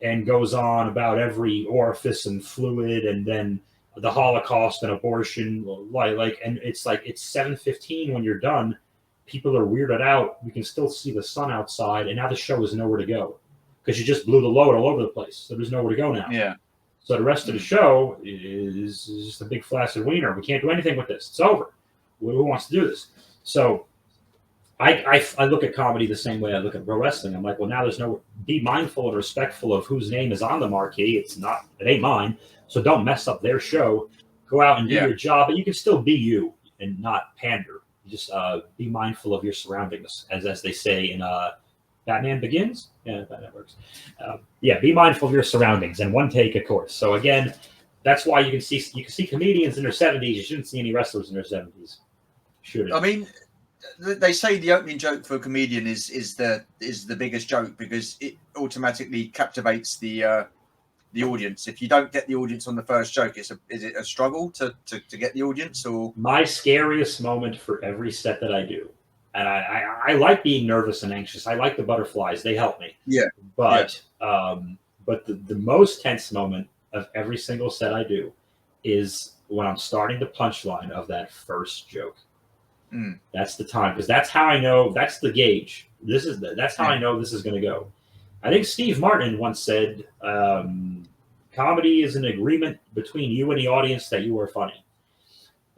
and goes on about every orifice and fluid and then the Holocaust and abortion. And it's like it's 7:15 when you're done. People are weirded out. You can still see the sun outside, and now the show is nowhere to go because you just blew the load all over the place. So there's nowhere to go now. Yeah. So the rest of the show is just a big flaccid wiener. We can't do anything with this. It's over. Who wants to do this? So I look at comedy the same way I look at pro wrestling. I'm like, well, now there's no. Be mindful and respectful of whose name is on the marquee. It ain't mine. So don't mess up their show. Go out and do your job, but you can still be you and not pander. Just be mindful of your surroundings, as they say in Batman Begins. Yeah, that works. Be mindful of your surroundings, and one take, of course. So again, that's why you can see comedians in their 70s. You shouldn't see any wrestlers in their 70s. Shouldn't. I mean, they say the opening joke for a comedian is the biggest joke because it automatically captivates the audience. If you don't get the audience on the first joke, is it a struggle to get the audience? Or my scariest moment for every set that I do, and I like being nervous and anxious. I like the butterflies; they help me. Yeah. But the most tense moment of every single set I do is when I'm starting the punchline of that first joke. That's the time, because that's how I know. That's the gauge. That's how I know this is going to go. I think Steve Martin once said, comedy is an agreement between you and the audience that you are funny.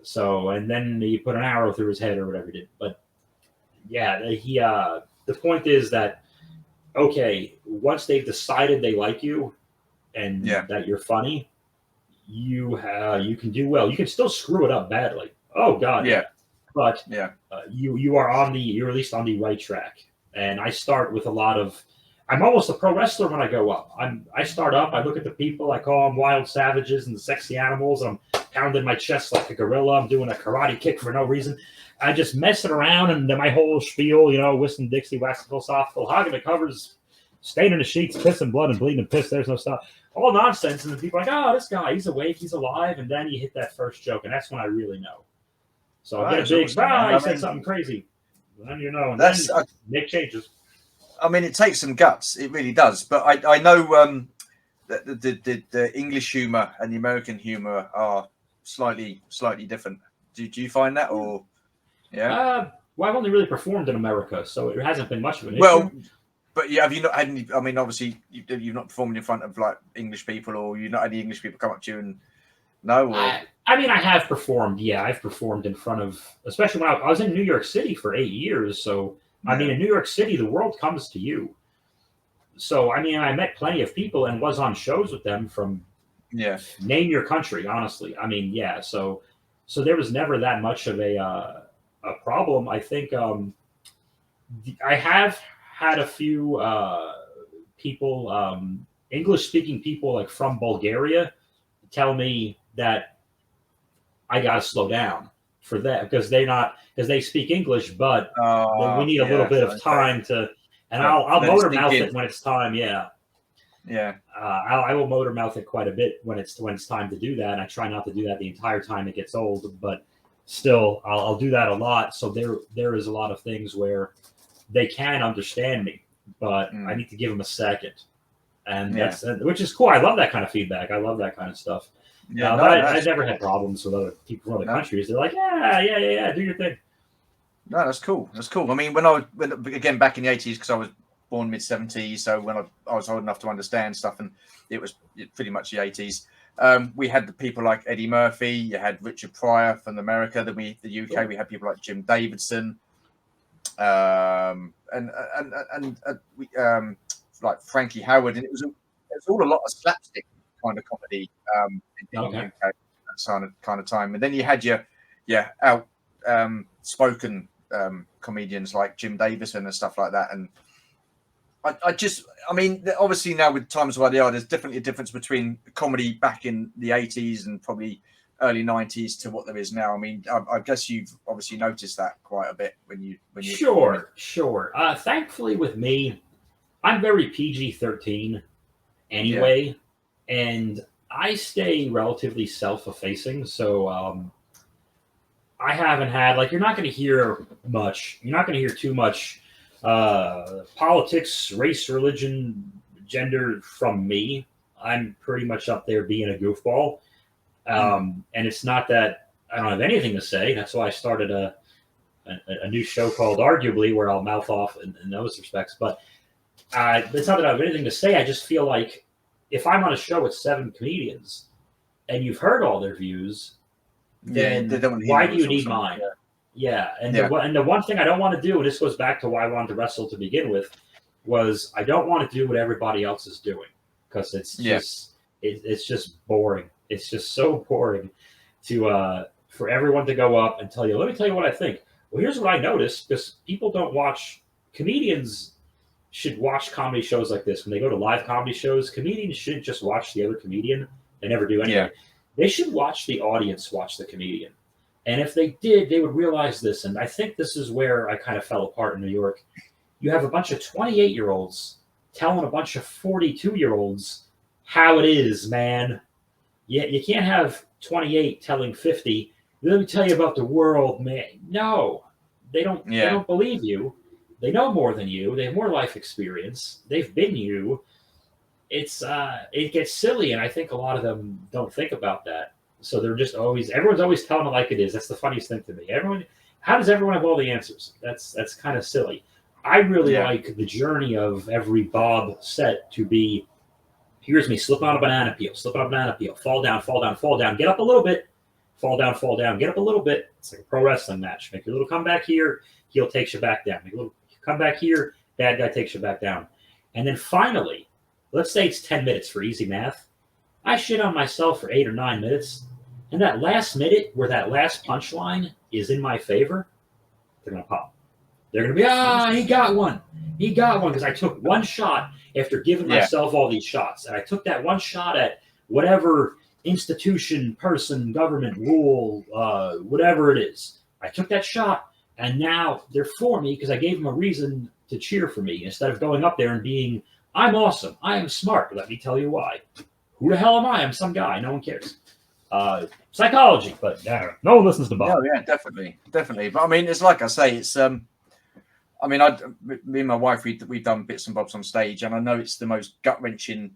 So, and then he put an arrow through his head or whatever he did. But yeah, the point is that, okay, once they've decided they like you and that you're funny, you can do well. You can still screw it up badly. Oh God. Yeah. But you're at least on the right track. And I start with a lot of, I'm almost a pro wrestler when I go up. I start up, I look at the people, I call them wild savages and sexy animals. I'm pounding my chest like a gorilla. I'm doing a karate kick for no reason. I just messing around, and then my whole spiel, whistling Dixie, waxing philosophical, hogging the covers, staining the sheets, pissing blood and bleeding and piss. There's no stuff. All nonsense. And then people are like, oh, this guy, he's awake, he's alive. And then you hit that first joke, and that's when I really know. So I get a big, he said something crazy. And then and then you make changes. I mean, it takes some guts. It really does. But I know the English humor and the American humor are slightly different. Do you find that, or well, I've only really performed in America, so it hasn't been much of an issue. Well, but have you not had any? I mean, obviously, you've not performed in front of like English people, or you've not had any English people come up to you and no. Or... I mean, I have performed. Yeah, I've performed in front of, especially when I was in New York City for 8 years. So. I mean, in New York City, the world comes to you. So, I mean, I met plenty of people and was on shows with them from name your country, honestly. I mean, so there was never that much of a problem. I think I have had a few people, English-speaking people like from Bulgaria, tell me that I got to slow down for that because they speak English, but we need a little bit of time to, and I'll motor mouth it when it's time. I will motor mouth it quite a bit when it's time to do that. And I try not to do that the entire time it gets old, but still I'll do that a lot. So there is a lot of things where they can understand me, but I need to give them a second, and that's which is cool. I love that kind of feedback. I love that kind of stuff. But I never had problems with other people from other countries. They're like, yeah, do your thing. No, that's cool. That's cool. I mean, when again back in the 80s, because I was born mid-70s, so when I was old enough to understand stuff, and it was pretty much the 80s. We had the people like Eddie Murphy. You had Richard Pryor from America. Then the UK, we had people like Jim Davidson, and like Frankie Howard, and it was all a lot of slapstick kind of comedy in the UK at that kind of time. And then you had your outspoken comedians like Jim Davison and stuff like that. And I mean, obviously now with times where they are, there's definitely a difference between comedy back in the 80s and probably early 90s to what there is now. I mean, I guess you've obviously noticed that quite a bit when you Sure. Thankfully with me, I'm very PG-13. anyway, and I stay relatively self-effacing, so I haven't had, like, you're not going to hear much. You're not going to hear too much politics, race, religion, gender from me. I'm pretty much up there being a goofball. And it's not that I don't have anything to say. That's why I started a new show called Arguably, where I'll mouth off in those respects. But it's not that I have anything to say. I just feel like if I'm on a show with 7 comedians and you've heard all their views, then why do you need mine? Yeah. And the one thing I don't want to do, and this goes back to why I wanted to wrestle to begin with, was I don't want to do what everybody else is doing, because it's just boring. It's just so boring to for everyone to go up and tell you, let me tell you what I think. Well, here's what I noticed, because people don't watch, comedians should watch comedy shows like this. When they go to live comedy shows, comedians shouldn't just watch the other comedian. They never do anyway. They should watch the audience watch the comedian. And if they did, they would realize this. And I think this is where I kind of fell apart in New York. You have a bunch of 28-year-olds telling a bunch of 42-year-olds how it is, man. You can't have 28 telling 50, let me tell you about the world, man. No, they don't. They don't believe you. They know more than you. They have more life experience. They've been you. It gets silly, and I think a lot of them don't think about that. So they're just everyone's always telling it like it is. That's the funniest thing to me. How does everyone have all the answers? That's kind of silly. I really like the journey of every Bob set to be, here's me slipping on a banana peel, fall down, get up a little bit, fall down, get up a little bit. It's like a pro wrestling match. Make a little comeback here, heel takes you back down. Make a little comeback here, bad guy takes you back down. And then finally, let's say it's 10 minutes for easy math. I shit on myself for 8 or 9 minutes, and that last minute where that last punchline is in my favor, they're going to pop. They're going to be, he got one. He got one because I took one shot after giving myself all these shots. And I took that one shot at whatever institution, person, government, rule, whatever it is. I took that shot, and now they're for me because I gave them a reason to cheer for me instead of going up there and being, I'm awesome. I am smart. Let me tell you why. Who the hell am I? I'm some guy. No one cares. Psychology, but no one listens to Bob. Oh, yeah, definitely. But I mean, it's like I say, it's I mean, me and my wife, we've done bits and bobs on stage, and I know it's the most gut-wrenching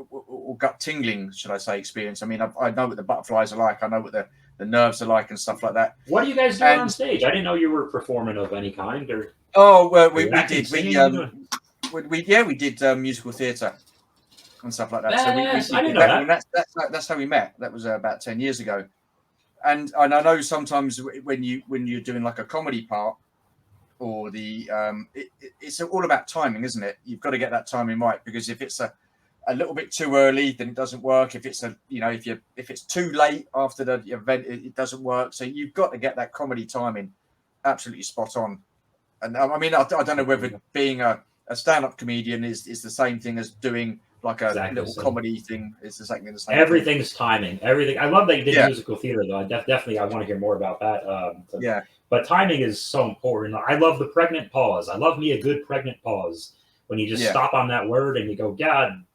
or gut-tingling, should I say, experience. I mean, I know what the butterflies are like. I know what the nerves are like and stuff like that. What do you guys do on stage? I didn't know you were performing of any kind. Or well, we did. We did musical theatre and stuff like that. I didn't know that. That's how we met. That was about 10 years ago. And I know sometimes when you're doing like a comedy part, or it's all about timing, isn't it? You've got to get that timing right, because if it's a little bit too early, then it doesn't work. If it's if it's too late after the event, it doesn't work. So you've got to get that comedy timing absolutely spot on. And I mean, I don't know whether being a stand-up comedian is the same thing as doing like a little comedy thing. It's exactly the same. Everything's timing. Everything. I love that you did musical theater, though. I want to hear more about that. But timing is so important. I love the pregnant pause. I love me a good pregnant pause when you just stop on that word and you go, God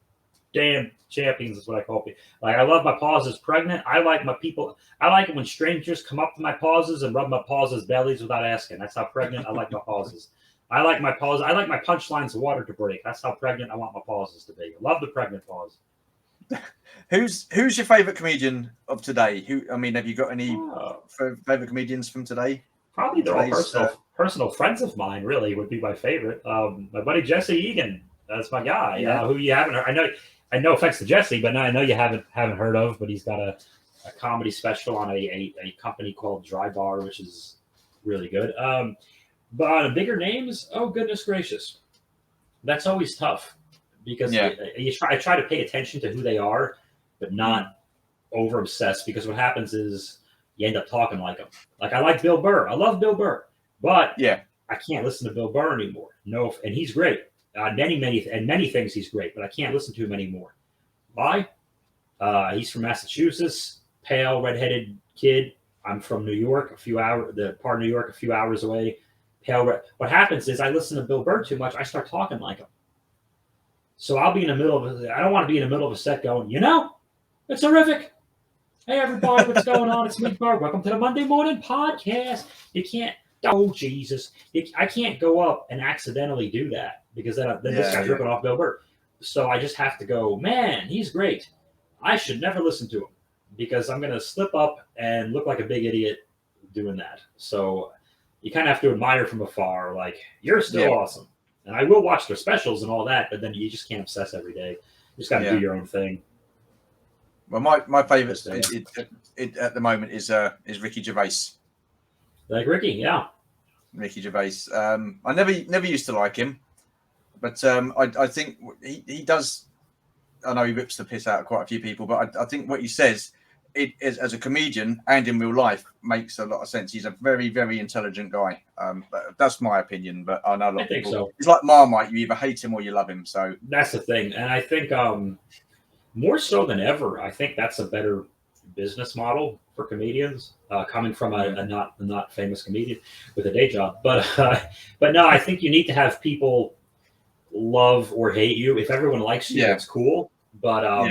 damn champions is what I call it. Like, I love my pauses pregnant. I like it when strangers come up to my pauses and rub my pauses bellies without asking. That's how pregnant I like my pauses. I like my pause. I like my punchlines of water to break. That's how pregnant I want my pauses to be. I love the pregnant pause. Who's your favorite comedian of today? Have you got any favorite comedians from today? Probably they're all personal friends of mine. Really, would be my favorite. My buddy Jesse Egan, that's my guy. Who you haven't heard. I no offense to Jesse, but I know you haven't heard of. But he's got a comedy special on a company called Dry Bar, which is really good. But on the bigger names, oh goodness gracious, that's always tough because I try to pay attention to who they are, but not over obsessed, because what happens is you end up talking like them. Like, I like Bill Burr. I love Bill Burr, but I can't listen to Bill Burr anymore. No, and he's great. Many things he's great, but I can't listen to him anymore. Why? He's from Massachusetts, pale, redheaded kid. I'm from New York, the part of New York a few hours away. What happens is I listen to Bill Burr too much. I start talking like him. So I'll be in the middle of I don't want to be in the middle of a set going, it's horrific. Hey, everybody, what's going on? It's me, Bart. Welcome to the Monday Morning Podcast. You can't, oh, Jesus. I can't go up and accidentally do that because then this guy's ripping off Bill Burr. So I just have to go, man, he's great. I should never listen to him because I'm going to slip up and look like a big idiot doing that. So you kind of have to admire from afar, like, you're still awesome. And I will watch their specials and all that, but then you just can't obsess every day. You just got to do your own thing. Well, my favourite at the moment is Ricky Gervais. Like Ricky, yeah. Ricky Gervais. I never used to like him, but I think he does. I know he rips the piss out of quite a few people, but I think what he says, as a comedian and in real life, makes a lot of sense. He's a very, very intelligent guy. But that's my opinion, but I know a lot of people. So. He's like Marmite. You either hate him or you love him. So that's the thing, and I think more so than ever, I think that's a better business model for comedians, coming from a not famous comedian with a day job. But no, I think you need to have people love or hate you. If everyone likes you, it's cool. But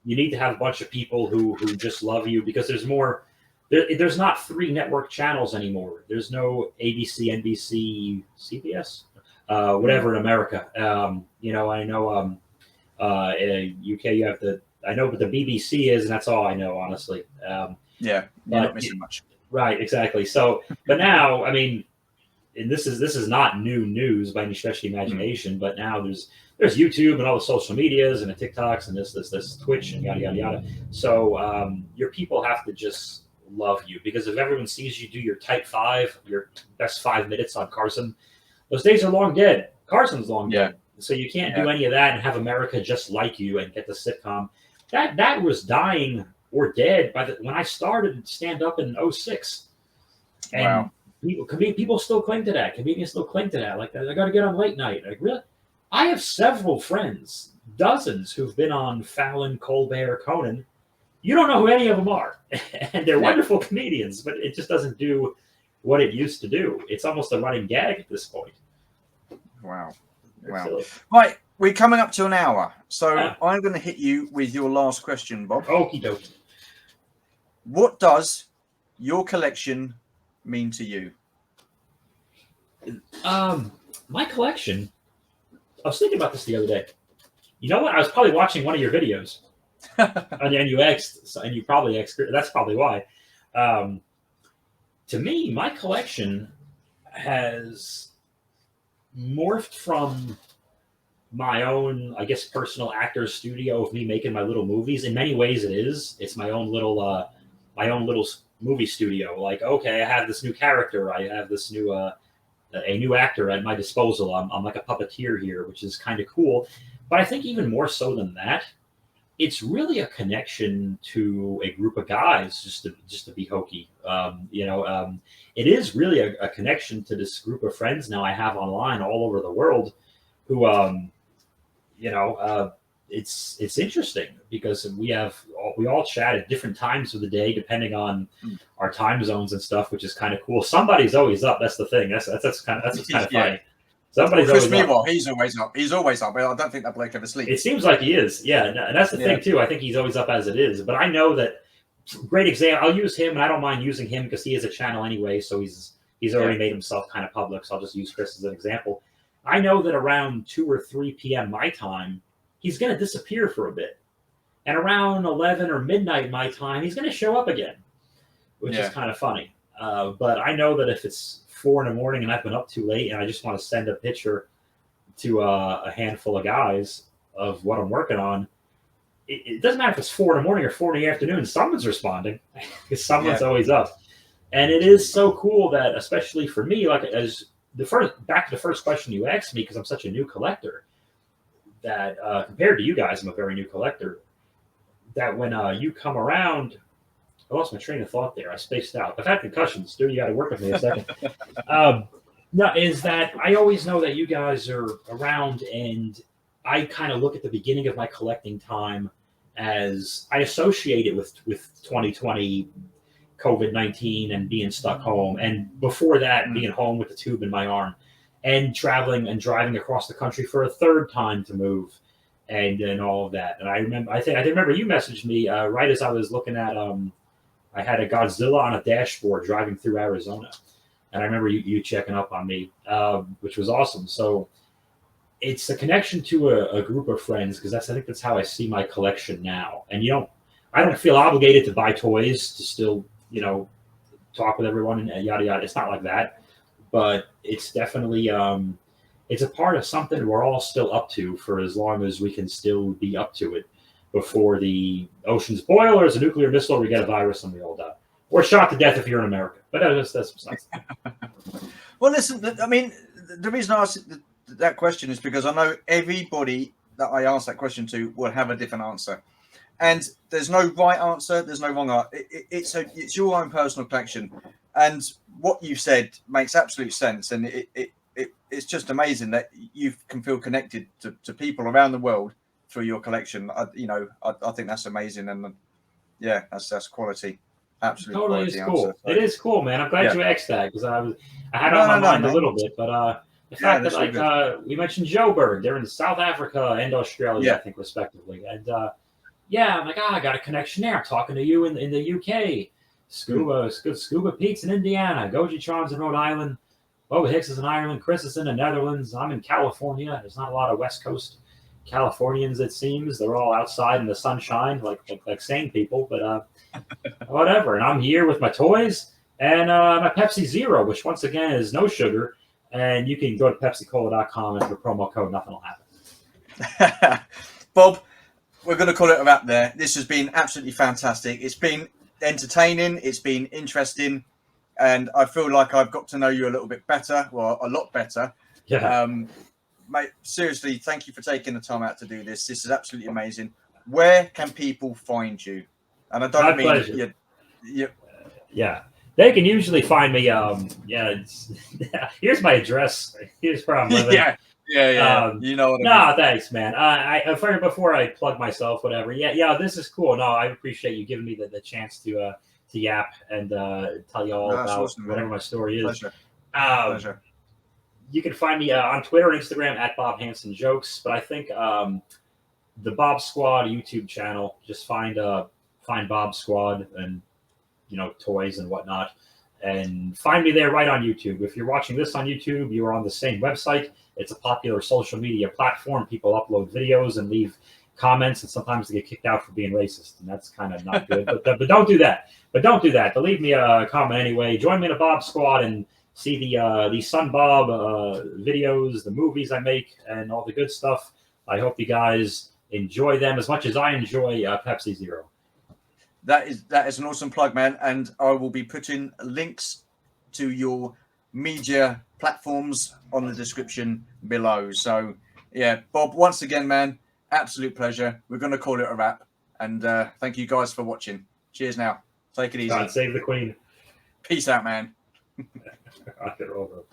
you need to have a bunch of people who just love you because there's more. There's not 3 network channels anymore. There's no ABC, NBC, CBS, whatever in America. I know. UK, you have I know, but the BBC is, and that's all I know, honestly. You're not missing much. Right, exactly. So, but now, I mean, and this is not new news by any stretch of the imagination, but now there's YouTube and all the social medias and the TikToks and this Twitch and yada, yada, yada. So your people have to just love you because if everyone sees you do your type 5, your best 5 minutes on Carson, those days are long dead. Carson's long dead. So you can't do any of that and have America just like you and get the sitcom. That was dying or dead when I started stand up in 2006. And people still cling to that. Comedians still cling to that. Like, I got to get on late night. Like, really? I have several friends, dozens, who've been on Fallon, Colbert, Conan. You don't know who any of them are. And they're wonderful comedians, but it just doesn't do what it used to do. It's almost a running gag at this point. Wow. Right, we're coming up to an hour, so I'm going to hit you with your last question, Bob. Okie dokie. What does your collection mean to you? My collection. I was thinking about this the other day. You know what? I was probably watching one of your videos, and you asked, and you probably asked. That's probably why. To me, my collection has morphed from my own, I guess, personal actor's studio of me making my little movies. In many ways, it's my own little movie studio. Like, okay, I have this new character, I have this new a new actor at my disposal. I'm like a puppeteer here, which is kind of cool. But I think even more so than that, it's really a connection to a group of guys, just to be hokey. It is really a connection to this group of friends now I have online all over the world, who, it's interesting because we all chat at different times of the day depending on our time zones and stuff, which is kind of cool. Somebody's always up. That's the thing. That's kind of funny. Somebody's Chris always Meanwhile, up. He's always up. I don't think that bloke ever sleeps. It seems like he is. Yeah, and that's the thing too. I think he's always up as it is. But I know that great example. I'll use him, and I don't mind using him because he has a channel anyway. So he's already made himself kind of public. So I'll just use Chris as an example. I know that around 2 or 3 p.m. my time, he's going to disappear for a bit, and around 11 or midnight my time, he's going to show up again, which is kind of funny. But I know that if it's 4 a.m. and I've been up too late and I just want to send a picture to a handful of guys of what I'm working on, it doesn't matter if it's 4 a.m. or 4 p.m. Someone's responding because someone's always up. And it is so cool that, especially for me, like back to the first question you asked me, because I'm such a new collector, that compared to you guys, I'm a very new collector, that when you come around, I lost my train of thought there. I spaced out. I've had concussions, dude. You got to work with me a second. No, is that I always know that you guys are around, and I kind of look at the beginning of my collecting time as I associate it with 2020, COVID-19, and being stuck home, and before that, being home with the tube in my arm, and traveling and driving across the country for a third time to move, and all of that. And I remember you messaged me right as I was looking at I had a Godzilla on a dashboard driving through Arizona, and I remember you checking up on me, which was awesome. So it's a connection to a group of friends, because I think that's how I see my collection now. And I don't feel obligated to buy toys to still talk with everyone and yada yada. It's not like that, but it's definitely it's a part of something we're all still up to for as long as we can still be up to it before the oceans boil, or as a nuclear missile, or we get a virus and we all die, or shot to death if you're in America. But that's besides. Well, listen, I mean, the reason I asked that question is because I know everybody that I ask that question to will have a different answer. And there's no right answer. There's no wrong answer. It's your own personal collection. And what you said makes absolute sense. And it's just amazing that you can feel connected to people around the world through your collection. I think that's amazing. And yeah, that's quality. Absolute Totally quality is cool. answer. It is cool, man. I'm glad you asked that, because I had it No, on my no, mind man. a little bit. But the fact that's that really we mentioned Joburg, they're in South Africa and Australia, I think, respectively. And I'm like, I got a connection there. I'm talking to you in the UK. Scuba Pete's in Indiana. Gojitrons in Rhode Island. Boba Hicks is in Ireland. Chris is in the Netherlands. I'm in California. There's not a lot of West Coast Californians, it seems. They're all outside in the sunshine, like sane people. But whatever. And I'm here with my toys and my Pepsi Zero, which once again is no sugar. And you can go to PepsiCola.com and for promo code, nothing will happen. Bob, we're going to call it a wrap there. This has been absolutely fantastic. It's been entertaining. It's been interesting. And I feel like I've got to know you a little bit better, well, a lot better. Yeah. Mate, seriously, thank you for taking the time out to do this. This is absolutely amazing. Where can people find you? And I don't mean pleasure. Yeah. They can usually find me. Here's my address. Here's where I'm living. Yeah. You know what I mean. Thanks, man. I figured before I plug myself, whatever. Yeah. This is cool. No, I appreciate you giving me the chance to yap and tell you all about awesome, whatever my story is. Pleasure. You can find me on Twitter and Instagram at BobHansenJokes. But I think the Bob Squad YouTube channel, just find Bob Squad and toys and whatnot, and find me there right on YouTube. If you're watching this on YouTube, you are on the same website. It's a popular social media platform. People upload videos and leave comments, and sometimes they get kicked out for being racist, and that's kind of not good. But don't do that. But leave me a comment anyway. Join me in a Bob Squad and see the Son Bob videos, the movies I make, and all the good stuff. I hope you guys enjoy them as much as I enjoy Pepsi Zero. That is an awesome plug, man. And I will be putting links to your media platforms on the description below. So yeah, Bob, once again, man, absolute pleasure. We're going to call it a wrap. And thank you guys for watching. Cheers now. Take it easy. God save the Queen. Peace out, man. Rock and roll, bro.